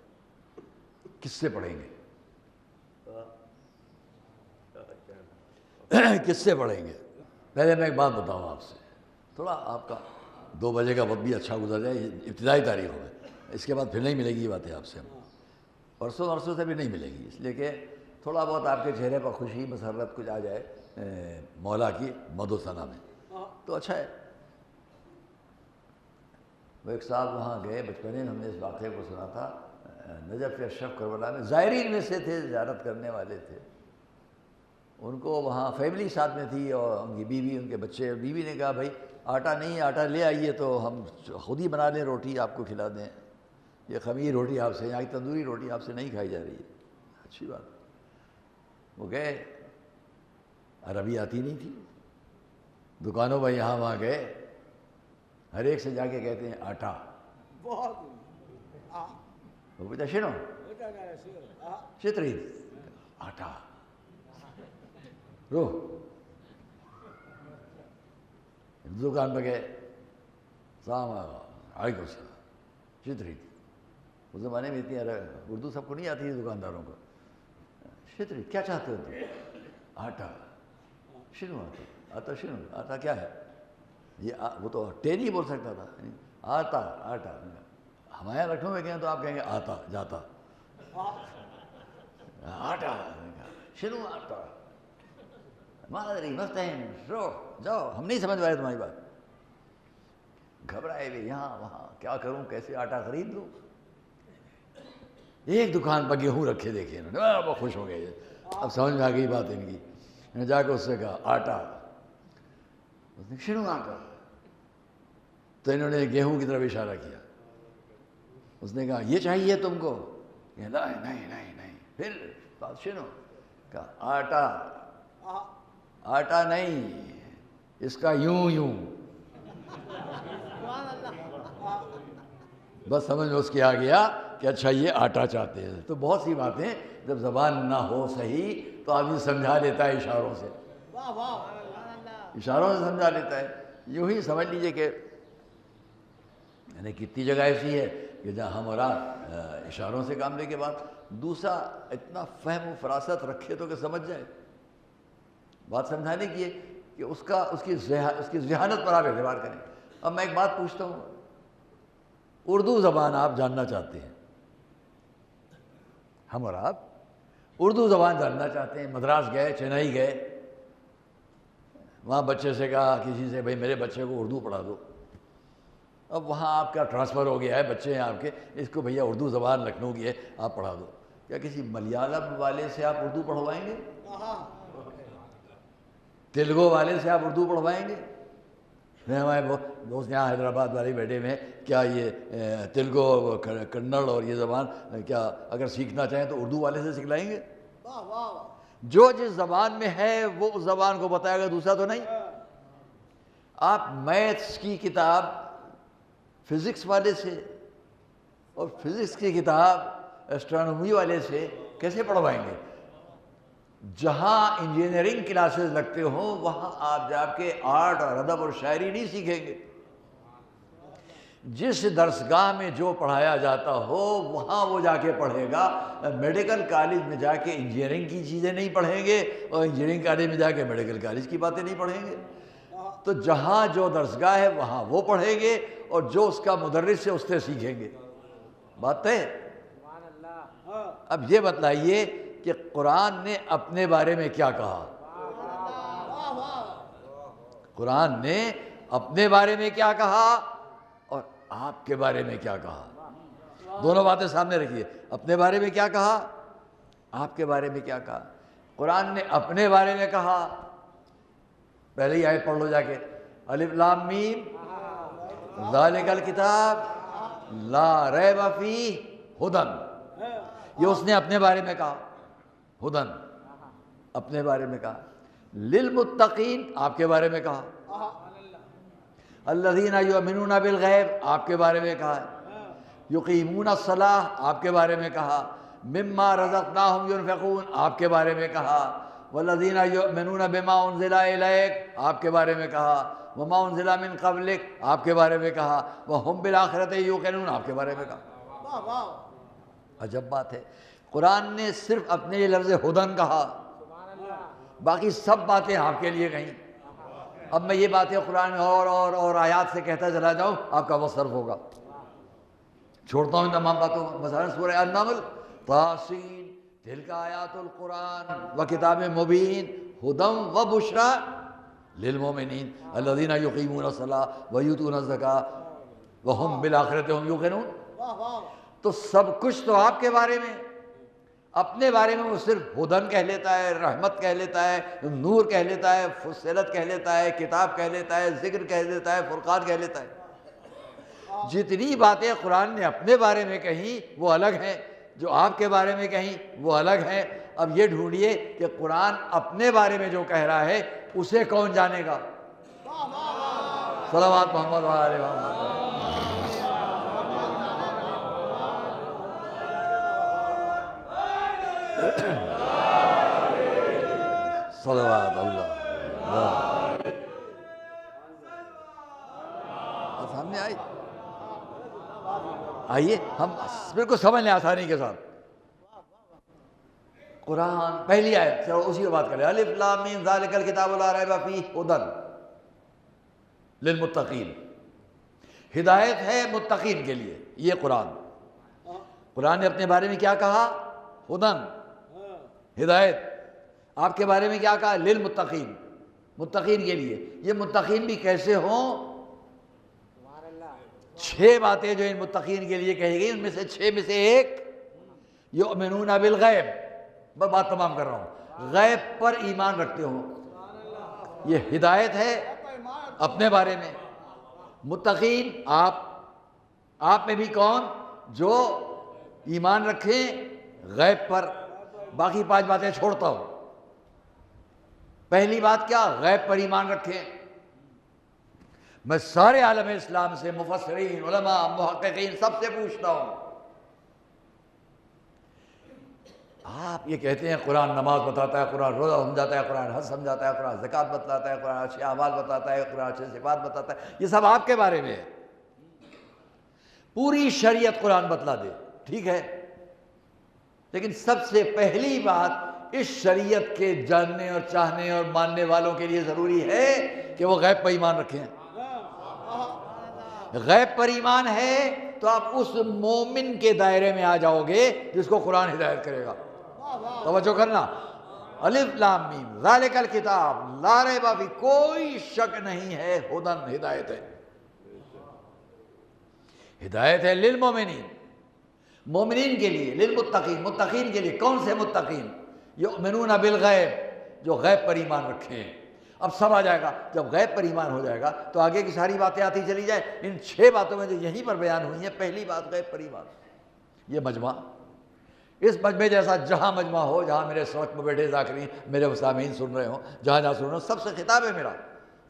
Speaker 2: کس سے پڑھیں گے؟ کس سے پڑھیں گے؟ پہلے میں ایک بات بتاؤں آپ سے, تھوڑا آپ کا 2 بجے کا وقت بھی اچھا گزر جائے ابتدائی تاریخوں میں. اس کے بعد پھر نہیں ملے گی یہ باتیں آپ سے, پرسوں سے بھی نہیں ملے گی. اس لیے کہ تھوڑا بہت آپ کے چہرے پر خوشی مسرت کچھ آ جائے مولا کی مد و ثنا میں تو اچھا ہے. وہ ایک صاحب وہاں گئے بچپنے میں, ہم نے اس واقعے کو سنا تھا. نجف اشرف کربلا میں زائرین میں سے تھے, زیارت کرنے والے تھے. ان کو وہاں فیملی ساتھ میں تھی اور ان کی بیوی, ان کے بچے. بیوی نے کہا بھائی آٹا نہیں, آٹا لے آئیے تو ہم خود ہی بنا لیں, روٹی آپ کو کھلا دیں. یہ خمیر روٹی آپ سے, یہاں کی تندوری روٹی آپ سے نہیں کھائی جا رہی ہے. اچھی بات. وہ گئے, عربی آتی نہیں تھی, دکانوں پر یہاں وہاں گئے, ہر ایک سے جا کے کہتے ہیں آٹا. وہ پوچھا شنو شتری آٹا رو. دکان پہ گئے, السلام علیکم السلام شتری. اس زمانے میں اتنی اردو سب کو نہیں آتی ہے دکانداروں کو. شتری کیا چاہتے ہو تم؟ آٹا. شنو آٹا؟ آٹا شنو, آٹا کیا ہے یہ؟ وہ تو ٹے نہیں بول سکتا تھا. آتا آٹا. ہمارے یہاں لکھنؤ میں کہیں تو آپ کہیں گے آتا جاتا. آٹا شنو آٹا مادری مستحم رو جاؤ, ہم نہیں سمجھ پائے تمہاری بات. گھبرائے ہوئے یہاں وہاں, کیا کروں, کیسے آٹا خرید لوں. ایک دکان پر گیہوں رکھے دیکھے انہوں نے, بہت خوش ہو گئے. اب سمجھ میں آ گئی بات ان کی. میں جا کے اس سے کہا آٹا. اس نے شنو آٹا. تو انہوں نے گیہوں کی طرف اشارہ کیا. اس نے کہا یہ چاہیے تم کو؟ نہیں نہیں نہیں نہیں. پھر بات شنو؟ کہا آٹا. آٹا نہیں, اس کا یوں یوں. بس سمجھ میں اس کے آ گیا کہ اچھا یہ آٹا چاہتے ہیں. تو بہت سی باتیں جب زبان نہ ہو صحیح تو آدمی سمجھا لیتا ہے اشاروں سے, اشاروں سے سمجھا لیتا ہے. یوں ہی سمجھ لیجئے کہ یعنی کتنی جگہ ایسی ہے کہ جہاں ہم اور آپ اشاروں سے کام لے کے بات, دوسرا اتنا فہم و فراست رکھے تو کہ سمجھ جائے. بات سمجھانے کی ہے کہ اس کی ذہانت پر آپ اعتبار کریں. اب میں ایک بات پوچھتا ہوں, اردو زبان آپ جاننا چاہتے ہیں, ہم اور آپ اردو زبان جاننا چاہتے ہیں. مدراس گئے, چنئی گئے, وہاں بچے سے کہا کسی سے بھائی میرے بچے کو اردو پڑھا دو. اب وہاں آپ کا ٹرانسفر ہو گیا ہے, بچے ہیں آپ کے, اس کو بھیا اردو زبان لکھنؤ کی ہے آپ پڑھا دو. کیا کسی ملیالم والے سے آپ اردو پڑھوائیں گے؟ تیلگو والے سے آپ اردو پڑھوائیں گے؟ میں ہمارے دوست یہاں حیدرآباد والے بیٹے میں, کیا یہ تیلگو کنڑ اور یہ زبان کیا اگر سیکھنا چاہیں تو اردو والے سے سکھلائیں گے؟ جو جس زبان میں ہے وہ اس زبان کو بتائے گا, دوسرا تو نہیں. آپ میتھس کی کتاب فزکس والے سے اور فزکس کی کتاب ایسٹرانومی والے سے کیسے پڑھوائیں گے؟ جہاں انجینئرنگ کلاسز لگتے ہوں وہاں آپ جا کے آرٹ اور ادب اور شاعری نہیں سیکھیں گے. جس درسگاہ میں جو پڑھایا جاتا ہو وہاں وہ جا کے پڑھے گا. میڈیکل کالج میں جا کے انجینئرنگ کی چیزیں نہیں پڑھیں گے اور انجینئرنگ کالج میں جا کے میڈیکل کالج کی باتیں نہیں پڑھیں گے. تو جہاں جو درسگاہ ہے وہاں وہ پڑھیں گے اور جو اس کا مدرس ہے اس سے سیکھیں گے. بات ہے. اب یہ بتلائیے کہ قرآن نے اپنے بارے میں کیا کہا. قرآن نے اپنے بارے میں کیا کہا اور آپ کے بارے میں کیا کہا. دونوں باتیں سامنے رکھیے. اپنے بارے میں کیا کہا, آپ کے بارے میں کیا کہا. قرآن نے اپنے بارے میں کہا, پہلے ہی آیت پڑھ لو جا کے, الف لام میم ذالک الکتاب لا ریب فیہ ھدی. یہ اس نے اپنے بارے میں کہا, ھدی اپنے بارے میں کہا. للمتقین آپ کے بارے میں کہا. الذین یؤمنون بالغیب آپ کے بارے میں کہا. یقیمون الصلاۃ آپ کے بارے میں کہا. مما رزقناہم ینفقون آپ کے بارے میں کہا. والذین یؤمنون بما انزل الیک آپ کے بارے میں کہا. وما انزل من قبلک آپ کے بارے میں کہا. وہم بالآخرۃ یوقنون آپ کے بارے میں کہا. عجب بات ہے, قرآن نے صرف اپنے یہ لفظ ھدی کہا, باقی سب باتیں آپ کے لیے کہیں. اب میں یہ باتیں قرآن میں اور آیات سے کہتا چلا جاؤں آپ کا وقت صرف ہوگا. چھوڑتا ہوں ان تمام باتوں کو. مثلا سورہ النمل طاسین تلک آیات القرآن و کتاب مبین ھدی و بشریٰ للمؤمنین الذین یقیمون الصلاۃ و یؤتون الزکاۃ وہم بالآخرۃ هم یوقنون. تو سب کچھ تو آپ کے بارے میں. اپنے بارے میں وہ صرف ھدی کہہ لیتا ہے, رحمت کہہ لیتا ہے, نور کہہ لیتا ہے, فصلت کہہ لیتا ہے, کتاب کہہ لیتا ہے, ذکر کہہ لیتا ہے, فرقان کہہ لیتا ہے. جتنی باتیں قرآن نے اپنے بارے میں کہیں وہ الگ ہیں, جو آپ کے بارے میں کہیں وہ الگ ہیں. اب یہ ڈھونڈیے کہ قرآن اپنے بارے میں جو کہہ رہا ہے اسے کون جانے گا. صلوات محمد و آل محمد. صلوات اللہ. سامنے آئیے ہم بالکل سمجھ لیں آسانی کے ساتھ. قرآن پہلی آیت, چلو اسی پر بات کریں. الف لام میم ذالک الکتاب لا ریب فیہ ھدی للمتقین. ہدایت ہے متقین کے لیے. یہ قرآن نے اپنے بارے میں کیا کہا, ھدی ہدایت. آپ کے بارے میں کیا کہا, للمتقین متقین کے لیے. یہ متقین بھی کیسے ہوں. 6 باتیں جو ان متقین کے لیے کہی گئی ان میں سے 6 میں سے ایک یؤمنون بالغیب. میں بات تمام کر رہا ہوں. غیب پر ایمان رکھتے ہوں. یہ ہدایت ہے اپنے بارے میں. متقین آپ میں بھی کون, جو ایمان رکھیں غیب پر. باقی 5 باتیں چھوڑتا ہوں. پہلی بات کیا, غیب پر ایمان رکھیں. میں سارے عالم اسلام سے, مفسرین, علماء, محققین سب سے پوچھتا ہوں. آپ یہ کہتے ہیں قرآن نماز بتاتا ہے, قرآن روزہ سمجھاتا ہے, قرآن حج سمجھاتا ہے, قرآن زکوٰۃ بتلاتا ہے, قرآن اچھے اعمال بتاتا ہے, قرآن اچھے صفات بتاتا ہے. یہ سب آپ کے بارے میں ہے. پوری شریعت قرآن بتلا دے, ٹھیک ہے, لیکن سب سے پہلی بات اس شریعت کے جاننے اور چاہنے اور ماننے والوں کے لیے ضروری ہے کہ وہ غیب پر ایمان رکھیں. غیب پر ایمان ہے تو آپ اس مومن کے دائرے میں آ جاؤ گے جس کو قرآن ہدایت کرے گا. توجہ کرنا. الف لام میم ذالک الکتاب لا ریب فیہ, کوئی شک نہیں ہے, ھدی ہدایت ہے. ہدایت ہے للمؤمنین مومنین کے لیے, للمتقین متقین کے لیے. کون سے متقین, یؤمنون بالغیب جو غیب پر ایمان رکھیں. اب سب آ جائے گا. جب غیب پر ایمان ہو جائے گا تو آگے کی ساری باتیں آتی چلی جائیں. ان 6 باتوں میں جو یہیں پر بیان ہوئی ہیں, پہلی بات غیب پر ایمان. یہ مجمع, اس مجمع جیسا جہاں مجمع ہو, جہاں میرے سڑک میں بیٹھے ذاکرین میرے سامعین سن رہے ہوں, جہاں سن رہے ہوں, سب سے خطاب ہے میرا.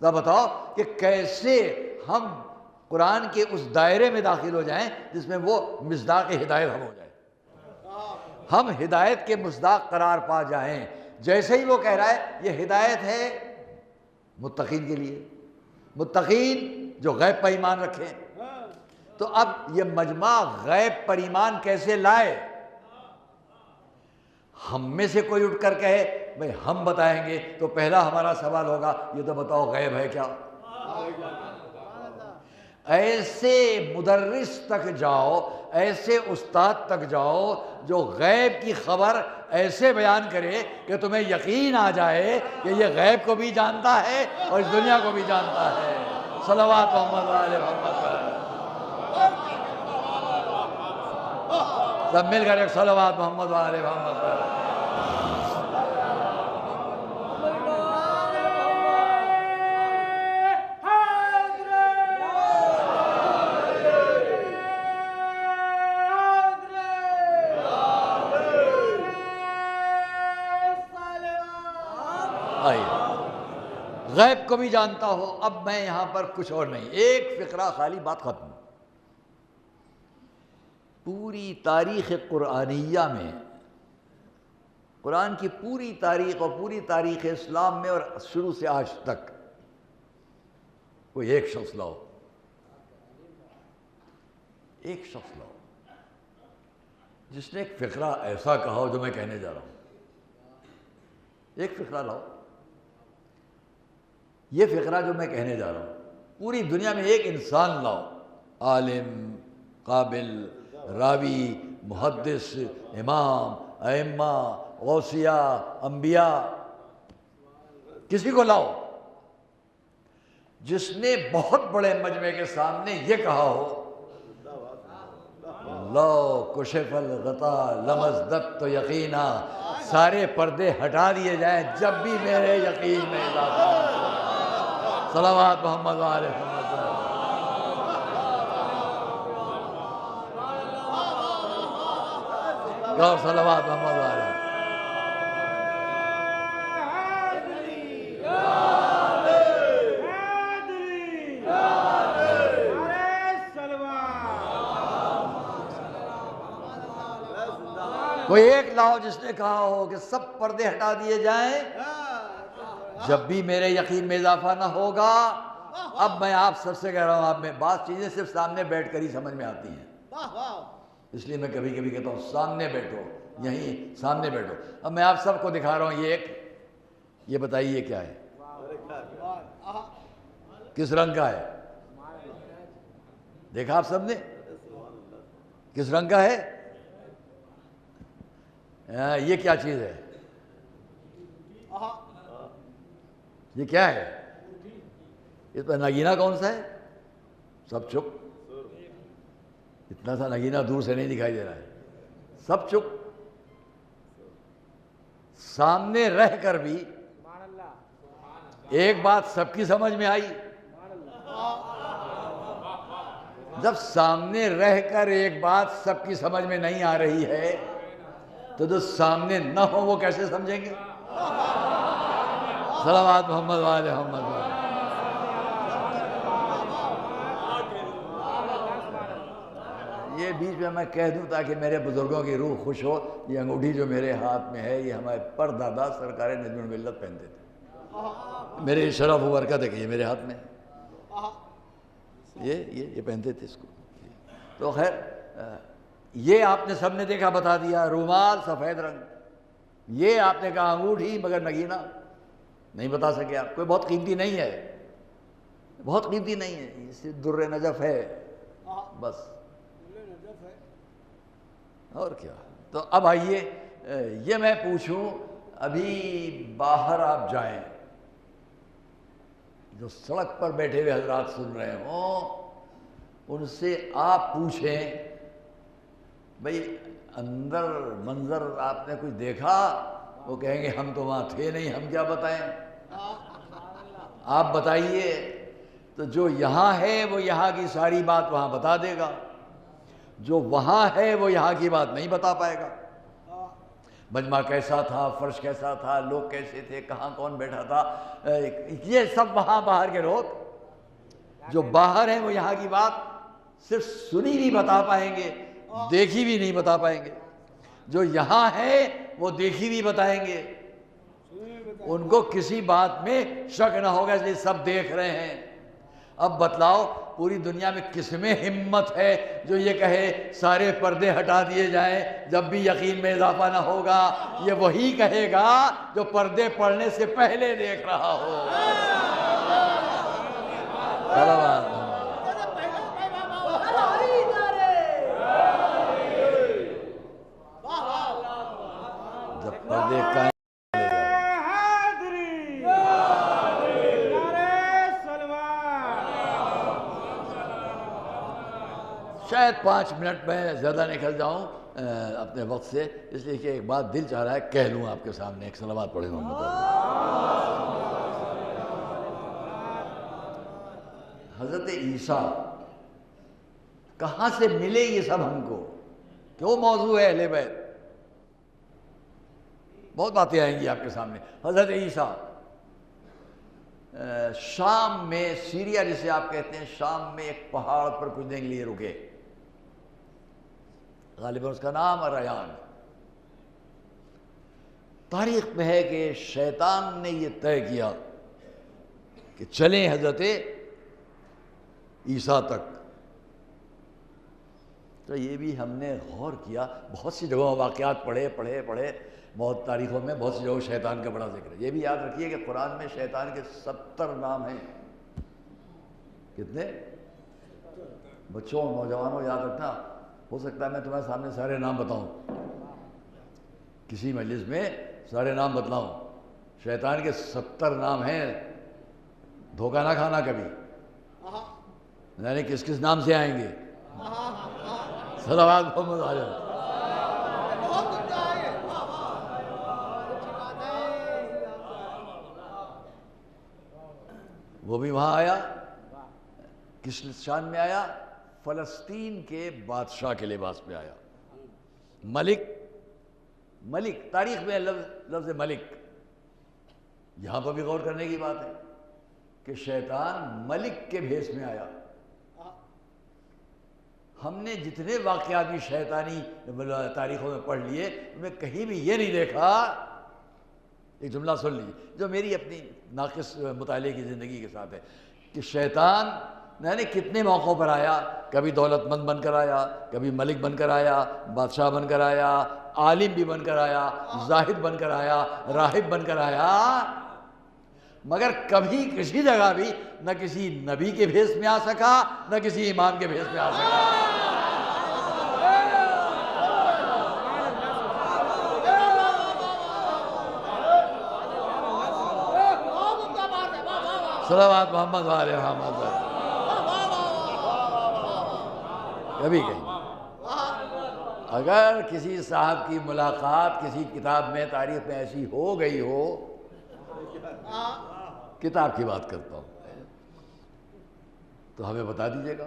Speaker 2: ذرا بتاؤ کہ کیسے ہم قرآن کے اس دائرے میں داخل ہو جائیں جس میں وہ مصداق ہدایت ہم ہو جائیں, ہم ہدایت کے مصداق قرار پا جائیں. جیسے ہی وہ کہہ رہا ہے یہ ہدایت ہے متقین کے لیے، متقین جو غیب پر ایمان رکھیں۔ تو اب یہ مجمع غیب پر ایمان کیسے لائے؟ ہم میں سے کوئی اٹھ کر کہے بھئی ہم بتائیں گے، تو پہلا ہمارا سوال ہوگا یہ تو بتاؤ غیب ہے کیا؟ ایسے مدرس تک جاؤ، ایسے استاد تک جاؤ جو غیب کی خبر ایسے بیان کرے کہ تمہیں یقین آ جائے کہ یہ غیب کو بھی جانتا ہے اور اس دنیا کو بھی جانتا ہے۔ صلوات محمد علیہ محمد، سب مل کر ایک صلوات محمد علیہ محمد۔ غیب کو بھی جانتا ہو۔ اب میں یہاں پر کچھ اور نہیں، ایک فقرہ خالی، بات ختم۔ پوری تاریخ قرآنیہ میں، قرآن کی پوری تاریخ اور پوری تاریخ اسلام میں اور شروع سے آج تک کوئی ایک شخص لاؤ، ایک شخص لاؤ جس نے ایک فقرہ ایسا کہا ہو جو میں کہنے جا رہا ہوں۔ ایک فقرہ لاؤ، یہ فقرہ جو میں کہنے جا رہا ہوں پوری دنیا میں ایک انسان لاؤ، عالم، قابل، راوی، محدث، امام، ائمہ، غوثیہ، انبیاء، کسی کو لاؤ جس نے بہت بڑے مجمع کے سامنے یہ کہا ہو لو کشف الغطا لمزددت یقینا، سارے پردے ہٹا دیے جائیں جب بھی میرے یقین میں اضافہ ہو۔ صلوات محمد علیہ محمد۔ اور صلوات محمد علیہ۔ کوئی ایک لاؤ جس نے کہا ہو کہ سب پردے ہٹا دیے جائیں جب بھی میرے یقین میں اضافہ نہ ہوگا۔ اب میں آپ سب سے کہہ رہا ہوں، آپ میں بعض چیزیں صرف سامنے بیٹھ کر ہی سمجھ میں آتی ہیں، اس لیے میں کبھی کبھی کہتا ہوں سامنے بیٹھو، یہیں سامنے بیٹھو۔ اب میں آپ سب کو دکھا رہا ہوں یہ ایک، یہ بتائیے کیا ہے، کس رنگ کا ہے؟ دیکھا آپ سب نے کس رنگ کا ہے؟ یہ کیا چیز ہے؟ یہ کیا ہے؟ اس پر نگینہ کون سا ہے؟ سب چپ، اتنا سا نگینہ دور سے نہیں دکھائی دے رہا ہے، سب چپ۔ سامنے رہ کر بھی ایک بات سب کی سمجھ میں آئی۔ جب سامنے رہ کر ایک بات سب کی سمجھ میں نہیں آ رہی ہے تو جو سامنے نہ ہو وہ کیسے سمجھیں گے؟ صلوات محمد علیہ محمد۔ یہ بیچ میں میں کہہ دوں تاکہ میرے بزرگوں کی روح خوش ہو، یہ انگوٹھی جو میرے ہاتھ میں ہے یہ ہمارے پردادا سرکار نجم الملت پہنتے تھے، میرے شرف و برکت ہے کہ یہ میرے ہاتھ میں یہ پہنتے تھے اس کو۔ تو خیر یہ آپ نے سب نے دیکھا، بتا دیا، رومال سفید رنگ، یہ آپ نے کہا انگوٹھی مگر نگینہ نہیں بتا سکے آپ، کوئی بہت قیمتی نہیں ہے، بہت قیمتی نہیں ہے، اس سے در نجف ہے بس، اور کیا۔ تو اب آئیے یہ میں پوچھوں، ابھی باہر آپ جائیں، جو سڑک پر بیٹھے ہوئے حضرات سن رہے ہوں ان سے آپ پوچھیں بھئی اندر منظر آپ نے کچھ دیکھا؟ وہ کہیں گے ہم تو وہاں تھے نہیں، ہم کیا بتائیں، آپ بتائیے۔ تو جو یہاں ہے وہ یہاں کی ساری بات وہاں بتا دے گا، جو وہاں ہے وہ یہاں کی بات نہیں بتا پائے گا۔ مجمع کیسا تھا، فرش کیسا تھا، لوگ کیسے تھے، کہاں کون بیٹھا تھا، یہ سب وہاں باہر کے لوگ جو باہر ہیں وہ یہاں کی بات صرف سنی نہیں بتا پائیں گے، دیکھی بھی نہیں بتا پائیں گے۔ جو یہاں ہے وہ دیکھی بھی بتائیں گے، ان کو کسی بات میں شک نہ ہوگا، اس لیے سب دیکھ رہے ہیں۔ اب بتلاؤ پوری دنیا میں کس میں ہمت ہے جو یہ کہے سارے پردے ہٹا دیے جائیں جب بھی یقین میں اضافہ نہ ہوگا؟ یہ وہی کہے گا جو پردے پڑنے سے پہلے دیکھ رہا ہو۔ جب پردے قائم شاید 5 منٹ میں زیادہ نکل جاؤں اپنے وقت سے، اس لیے کہ ایک بات دل چاہ رہا ہے کہہ لوں آپ کے سامنے۔ ایک صلوات پڑھیں محمد۔ حضرت عیسیٰ کہاں سے ملے یہ سب ہم کو؟ کیوں موضوع ہے اہل بیت؟ بہت باتیں آئیں گی آپ کے سامنے۔ حضرت عیسیٰ شام میں، سیریا جسے آپ کہتے ہیں، شام میں ایک پہاڑ پر کچھ دن کے لیے رکے، غالباً اس کا نام ریان۔ تاریخ میں ہے کہ شیطان نے یہ طے کیا کہ چلیں حضرت عیسیٰ تک۔ تو یہ بھی ہم نے غور کیا، بہت سی جگہوں واقعات پڑھے، بہت تاریخوں میں بہت سی جگہوں شیطان کا بڑا ذکر ہے۔ یہ بھی یاد رکھیے کہ قرآن میں شیطان کے 70 نام ہیں۔ کتنے؟ بچوں نوجوانوں یاد رکھنا، ہو سکتا ہے میں تمہارے سامنے سارے نام بتاؤں، کسی مجلس میں سارے نام بتلاؤں۔ شیطان کے 70 نام ہیں، دھوکہ نہ کھانا کبھی، یعنی کس کس نام سے آئیں گے؟ صلوات محمد علیہ۔ وہ بھی وہاں آیا، کس شان میں آیا؟ فلسطین کے بادشاہ کے لباس میں آیا۔ ملک، تاریخ میں لفظ ملک، یہاں پر بھی غور کرنے کی بات ہے کہ شیطان ملک کے بھیس میں آیا۔ ہم نے جتنے واقعات بھی شیطانی تاریخوں میں پڑھ لیے، ان میں کہیں بھی یہ نہیں دیکھا، ایک جملہ سن لیجیے جو میری اپنی ناقص مطالعے کی زندگی کے ساتھ ہے، کہ شیطان نے کتنے موقعوں پر آیا، کبھی دولت مند بن کر آیا، کبھی ملک بن کر آیا، بادشاہ بن کر آیا، عالم بھی بن کر آیا، زاہد بن کر آیا، راہب بن کر آیا، مگر کبھی کسی جگہ بھی نہ کسی نبی کے بھیس میں آ سکا، نہ کسی امام کے بھیس میں آ سکا۔ صلوات محمد علیہ محمد۔ کبھی کہیں اگر کسی صاحب کی ملاقات کسی کتاب میں تاریخ میں ایسی ہو گئی ہو، کتاب کی بات کرتا ہوں، تو ہمیں بتا دیجیے گا،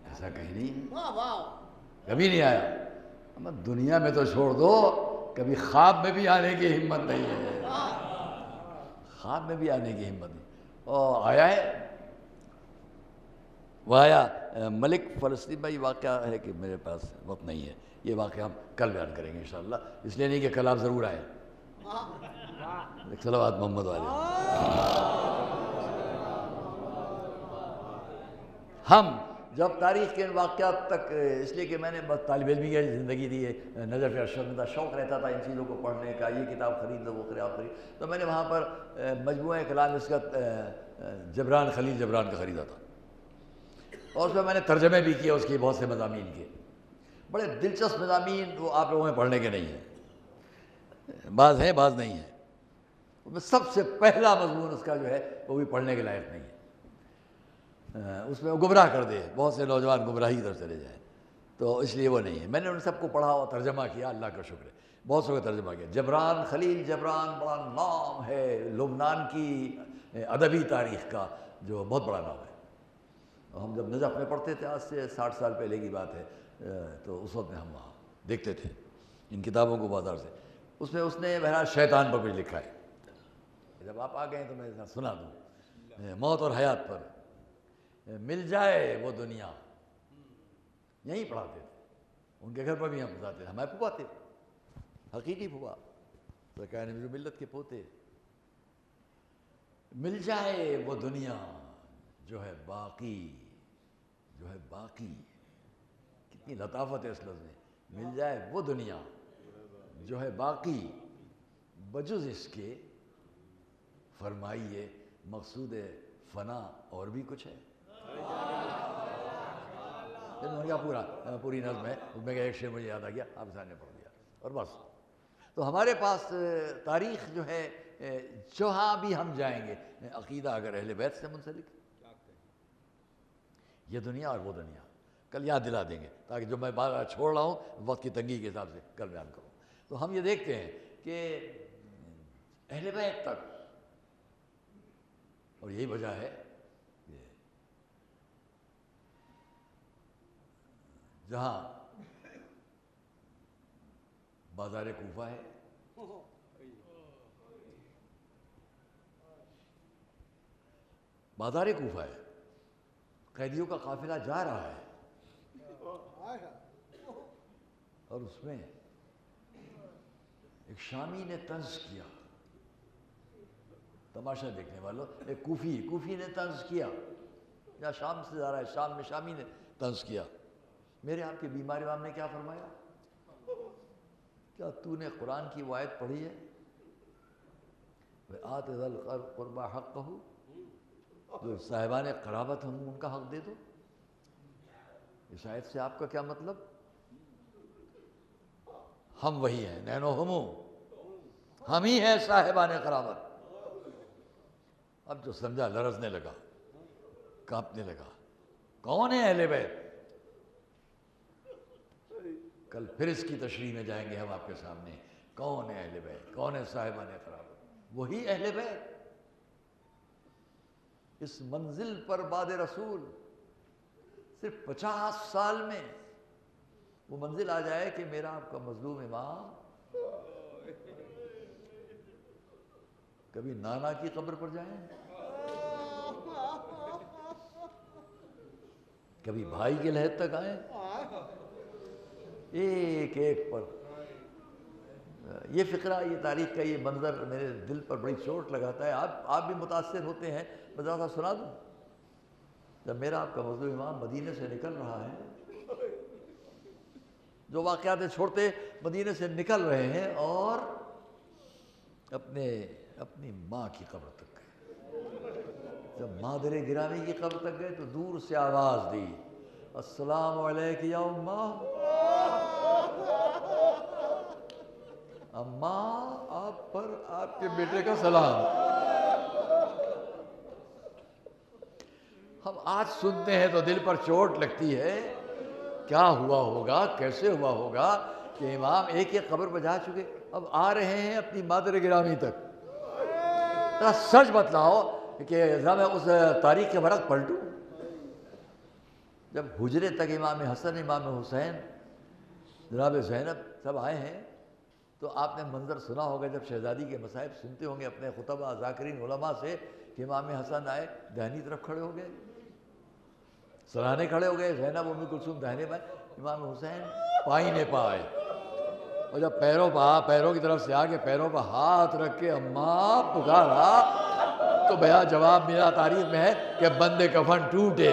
Speaker 2: ایسا کہیں نہیں ہے، کبھی نہیں آیا۔ ہمیں دنیا میں تو چھوڑ دو، کبھی خواب میں بھی آنے کی ہمت نہیں ہے، خواب میں بھی آنے کی ہمت نہیں۔ اور آیا ہے، وہ آیا ملک فلسطین میں۔ یہ واقعہ ہے کہ میرے پاس وقت نہیں ہے، یہ واقعہ ہم کل بیان کریں گے انشاءاللہ، اس لیے نہیں کہ کل آپ ضرور آئیں۔ صلوات محمد علیہ۔ ہم جب تاریخ کے واقعات تک، اس لیے کہ میں نے بس طالب علمی کی زندگی دی ہے، نظر ارشد میں شوق رہتا تھا ان چیزوں کو پڑھنے کا، یہ کتاب خرید لو وہ کتاب خرید، تو میں نے وہاں پر مجموعہ کلام اس کا جبران خلیل جبران کا خریدا تھا، اور اس میں میں نے ترجمے بھی کیے اس کے بہت سے مضامین کے، بڑے دلچسپ مضامین، وہ آپ لوگوں میں پڑھنے کے نہیں ہیں، بعض ہیں بعض نہیں ہیں۔ سب سے پہلا مضمون اس کا جو ہے وہ بھی پڑھنے کے لائق نہیں ہے، اس میں وہ گمراہ کر دے، بہت سے نوجوان گمراہی کی طرف چلے جائیں، تو اس لیے وہ نہیں ہے۔ میں نے ان سب کو پڑھا اور ترجمہ کیا، اللہ کا شکر ہے، بہت سو کا ترجمہ کیا۔ جبران خلیل جبران بڑا نام ہے لبنان کی ادبی تاریخ کا، جو بہت بڑا نام ہے۔ ہم جب نجف میں پڑھتے تھے، آج سے 60 سال پہلے کی بات ہے، تو اس وقت میں ہم وہاں دیکھتے تھے ان کتابوں کو بازار سے، اس میں اس نے بہرحال شیطان پر کچھ لکھا ہے، جب آپ آ گئے تو میں سنا دوں، موت اور حیات پر، مل جائے وہ دنیا، یہیں پڑھاتے تھے، ان کے گھر پر بھی ہم جاتے تھے، ہمارے پھوپا تھے، حقیقی پھوپا، سرکار نے ملت کے پوتے. مل جائے وہ دنیا جو ہے باقی، جو ہے باقی. کتنی لطافت ہے اس لفظ میں. مل جائے وہ دنیا جو ہے باقی، بجز اس کے فرمائیے مقصود فنا اور بھی کچھ ہے. پوری نظم ہے، اس میں ایک شعر مجھے یاد آ گیا، آپ سامنے پڑھ دیا اور بس. تو ہمارے پاس تاریخ جو ہے، جہاں بھی ہم جائیں گے، عقیدہ اگر اہل بیت سے منسلک، یہ دنیا اور وہ دنیا کل یاد دلا دیں گے، تاکہ جو میں بات چھوڑ رہا ہوں وقت کی تنگی کے حساب سے کل بیان کروں. تو ہم یہ دیکھتے ہیں کہ اہل بیت تک، اور یہی وجہ ہے کہ جہاں بازار کوفہ ہے، بازار کوفہ ہے، قیدیوں کا قافلہ جا رہا ہے، اور اس میں ایک شامی نے طنز کیا. تماشا دیکھنے والوں، ایک کوفی نے طنز کیا، یا شام سے جا رہا ہے، شام میں شامی نے طنز کیا. میرے آپ کے بیمار امام نے کیا فرمایا؟ کیا تو نے قرآن کی وہ آیت پڑھی ہے؟ وَآتِ ذَا الْقُرْبَى حَقَّهُ، جو صاحبان قرابت ہم ان کا حق دے دو. اس آیت سے آپ کا کیا مطلب؟ ہم وہی ہیں، نینو ہمو، ہم ہی ہیں صاحبان قرابت. اب جو سمجھا لرزنے لگا، کانپنے لگا. کون ہے اہل بیت؟ کل پھر اس کی تشریح میں جائیں گے ہم آپ کے سامنے. کون ہے اہل بیت؟ کون ہے صاحبان قرابت؟ وہی اہل بیت. اس منزل پر بعد رسول صرف 50 سال میں وہ منزل آ جائے کہ میرا آپ کا مظلوم امام کبھی نانا کی قبر پر جائیں، کبھی بھائی کے لحد تک آئیں، ایک ایک پر. یہ فقرہ، یہ تاریخ کا یہ منظر میرے دل پر بڑی چوٹ لگاتا ہے. آپ بھی متاثر ہوتے ہیں. میں ذرا سا سنا دوں. جب میرا آپ کا مظلوم امام مدینے سے نکل رہا ہے، جو واقعات چھوڑتے مدینے سے نکل رہے ہیں اور اپنی ماں کی قبر تک گئے. جب مادر گرامی کی قبر تک گئے تو دور سے آواز دی، السلام علیک یا اماں. اماں، آپ پر آپ کے بیٹے کا سلام. ہم آج سنتے ہیں تو دل پر چوٹ لگتی ہے. کیا ہوا ہوگا، کیسے ہوا ہوگا کہ امام ایک ایک قبر پہ جا چکے، اب آ رہے ہیں اپنی مادر گرامی تک. ذرا سچ بتلاؤ کہ ذرا میں اس تاریخ کے ورق پلٹوں. جب حجرے تک امام حسن، امام حسین، جناب زینب سب آئے ہیں، تو آپ نے منظر سنا ہوگا جب شہزادی کے مصائب سنتے ہوں گے اپنے خطبہ ذاکرین علماء سے کہ امام حسن آئے، دہنی طرف کھڑے ہو گئے، سرانے کھڑے ہو گئے، زینب ام کلثوم دہنے پائے، امام حسین پائیں پائے. اور جب پیروں کی طرف سے آگے پیروں پر ہاتھ رکھ کے اماں پکارا تو بیا جواب میرا تاریخ میں ہے کہ بندے کفن ٹوٹے.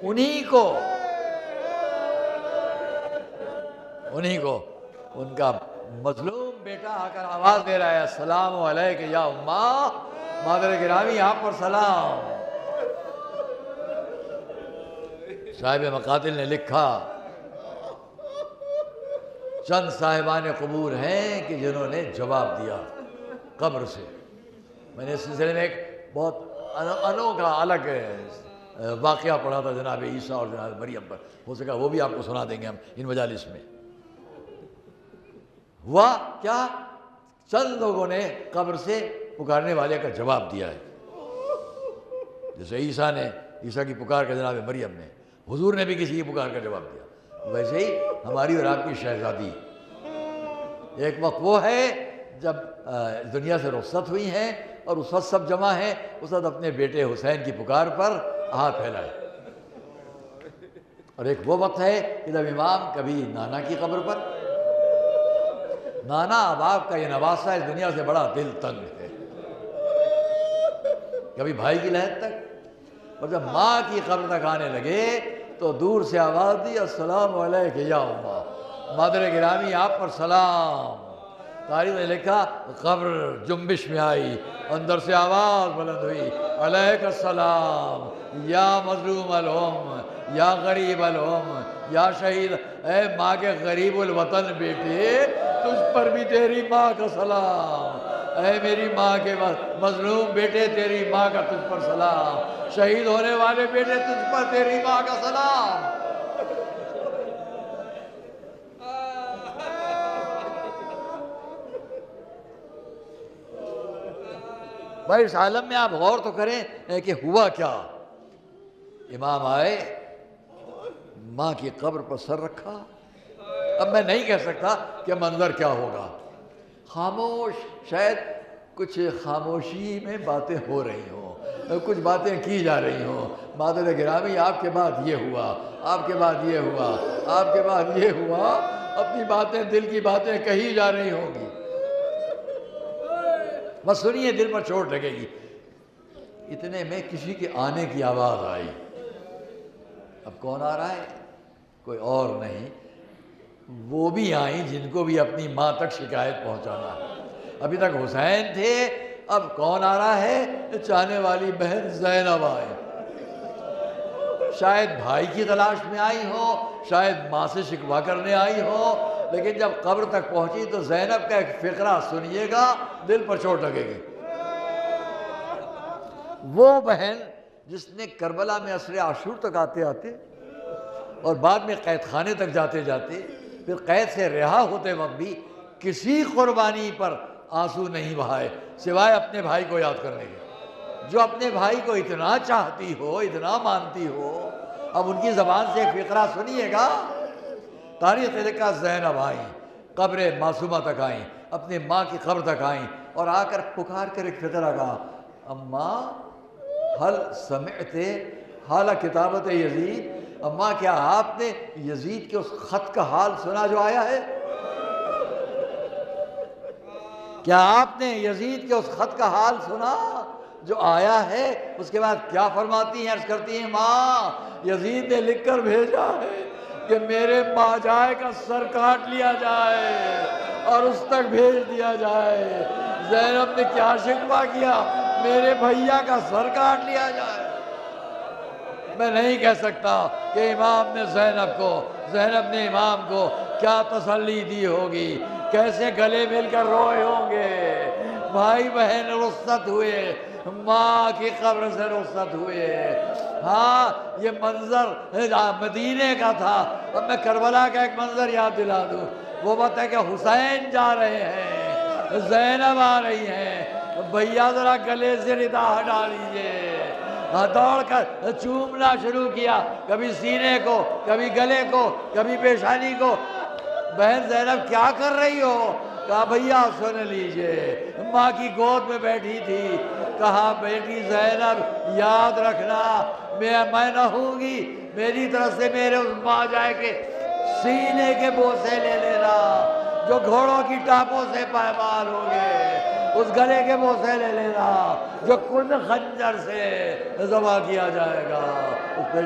Speaker 2: انہی کو ان کا مظلوم بیٹا آ کر آواز دے رہا ہے، السلام علیک یا اماں، مادر گرامی آپ پر سلام. صاحب مقاتل نے لکھا، چند صاحبان قبور ہیں کہ جنہوں نے جواب دیا قبر سے. میں نے اس سلسلے میں ایک بہت انوکھا الگ واقعہ پڑھا تھا جناب عیسیٰ اور جناب مریم پر. ہو سکا وہ بھی آپ کو سنا دیں گے ہم ان مجالس میں. ہوا کیا؟ چند لوگوں نے قبر سے پکارنے والے کا جواب دیا ہے. جیسے عیسیٰ کی پکار کا جناب مریم نے، حضور نے بھی کسی کی پکار کا جواب دیا. ویسے ہی ہماری اور آپ کی شہزادی ایک وقت وہ ہے جب دنیا سے رخصت ہوئی ہیں اور اس وقت سب جمع ہیں، اس وقت اپنے بیٹے حسین کی پکار پر ہاتھ پھیلائے. اور ایک وہ وقت ہے کہ جب امام کبھی نانا کی قبر پر، نانا اب آپ کا یہ نواسہ اس دنیا سے بڑا دل تنگ ہے، کبھی بھائی کی لحد تک، اور جب ماں کی قبر تک آنے لگے تو دور سے آواز دی السلام علیک یا اماں، مادر گرامی آپ پر سلام۔ تاریخ نے لکھا قبر جنبش میں آئی، اندر سے آواز بلند ہوئی علیک السلام یا مظلوم الام یا غریب الام یا شہید، اے ماں کے غریب الوطن بیٹے تجھ پر بھی تیری ماں کا سلام، اے میری ماں کے مظلوم بیٹے تیری ماں کا تجھ پر سلام، شہید ہونے والے بیٹے تجھ پر تیری ماں کا سلام۔ بھائی اس عالم میں آپ غور تو کریں کہ ہوا کیا۔ امام آئے، ماں کی قبر پر سر رکھا، اب میں نہیں کہہ سکتا کہ منظر کیا ہوگا، خاموش، شاید کچھ خاموشی میں باتیں ہو رہی ہوں، کچھ باتیں کی جا رہی ہوں، مادر گرامی آپ کے بعد یہ ہوا، آپ کے بعد یہ ہوا، آپ کے بعد یہ ہوا، اپنی باتیں، دل کی باتیں کہی جا رہی ہوں گی، بس سنیے دل پر چوٹ لگے گی۔ اتنے میں کسی کے آنے کی آواز آئی، اب کون آ رہا ہے؟ کوئی اور نہیں، وہ بھی آئیں جن کو بھی اپنی ماں تک شکایت پہنچانا ہے۔ ابھی تک حسین تھے، اب کون آ رہا ہے؟ چاہنے والی بہن زینب آئے، شاید بھائی کی تلاش میں آئی ہو، شاید ماں سے شکوہ کرنے آئی ہو، لیکن جب قبر تک پہنچی تو زینب کا ایک فقرہ سنیے گا، دل پر چوٹ لگے گی۔ وہ بہن جس نے کربلا میں عصر عاشور تک آتے آتے اور بعد میں قید خانے تک جاتے جاتے پھر قید سے رہا ہوتے وقت بھی کسی قربانی پر آنسو نہیں بہائے سوائے اپنے بھائی کو یاد کرنے کے، جو اپنے بھائی کو اتنا چاہتی ہو، اتنا مانتی ہو۔ اب ان کی زبان سے ایک فقرہ سنیے گا۔ تاریخ نے لکھا زینب آئیں، قبر معصومہ تک آئیں، اپنے ماں کی قبر تک آئیں، اور آ کر پکار کر ایک فقرہ کہا اماں حل سمعت حال کتابت یزید، اماں کیا آپ نے یزید کے اس خط کا حال سنا جو آیا ہے؟ کیا آپ نے یزید کے اس خط کا حال سنا جو آیا ہے؟ اس کے بعد کیا فرماتی ہیں، عرض کرتی ہیں ماں یزید نے لکھ کر بھیجا ہے کہ میرے ماجائے کا سر کاٹ لیا جائے اور اس تک بھیج دیا جائے۔ زینب نے کیا شکوہ کیا؟ میرے بھیا کا سر کاٹ لیا جائے۔ میں نہیں کہہ سکتا کہ امام نے زینب نے امام کو کیا تسلی دی ہوگی، کیسے گلے مل کر روئے ہوں گے، بھائی بہن رخصت ہوئے، ماں کی قبر سے رخصت ہوئے۔ ہاں یہ منظر مدینے کا تھا، اب میں کربلا کا ایک منظر یاد دلا دوں۔ وہ وقت ہے کہ حسین جا رہے ہیں، زینب آ رہی ہیں، بھیا ذرا گلے سے ردا ہٹا لیجئے، دوڑ کر چومنا شروع کیا، کبھی سینے کو، کبھی گلے کو، کبھی پیشانی کو۔ بہن زینب کیا کر رہی ہو؟ کہا بھیا سن لیجئے، ماں کی گود میں بیٹھی تھی، کہا بیٹی زینب یاد رکھنا میں نہ ہوں گی، میری طرف سے میرے اس ماں جائے کے سینے کے بوسے لے لینا جو گھوڑوں کی ٹاپوں سے پائمال ہوں گے، اس گلے کے بوسے لے لینا جو کن خنجر سے ذبح کیا جائے گا۔ اس پہ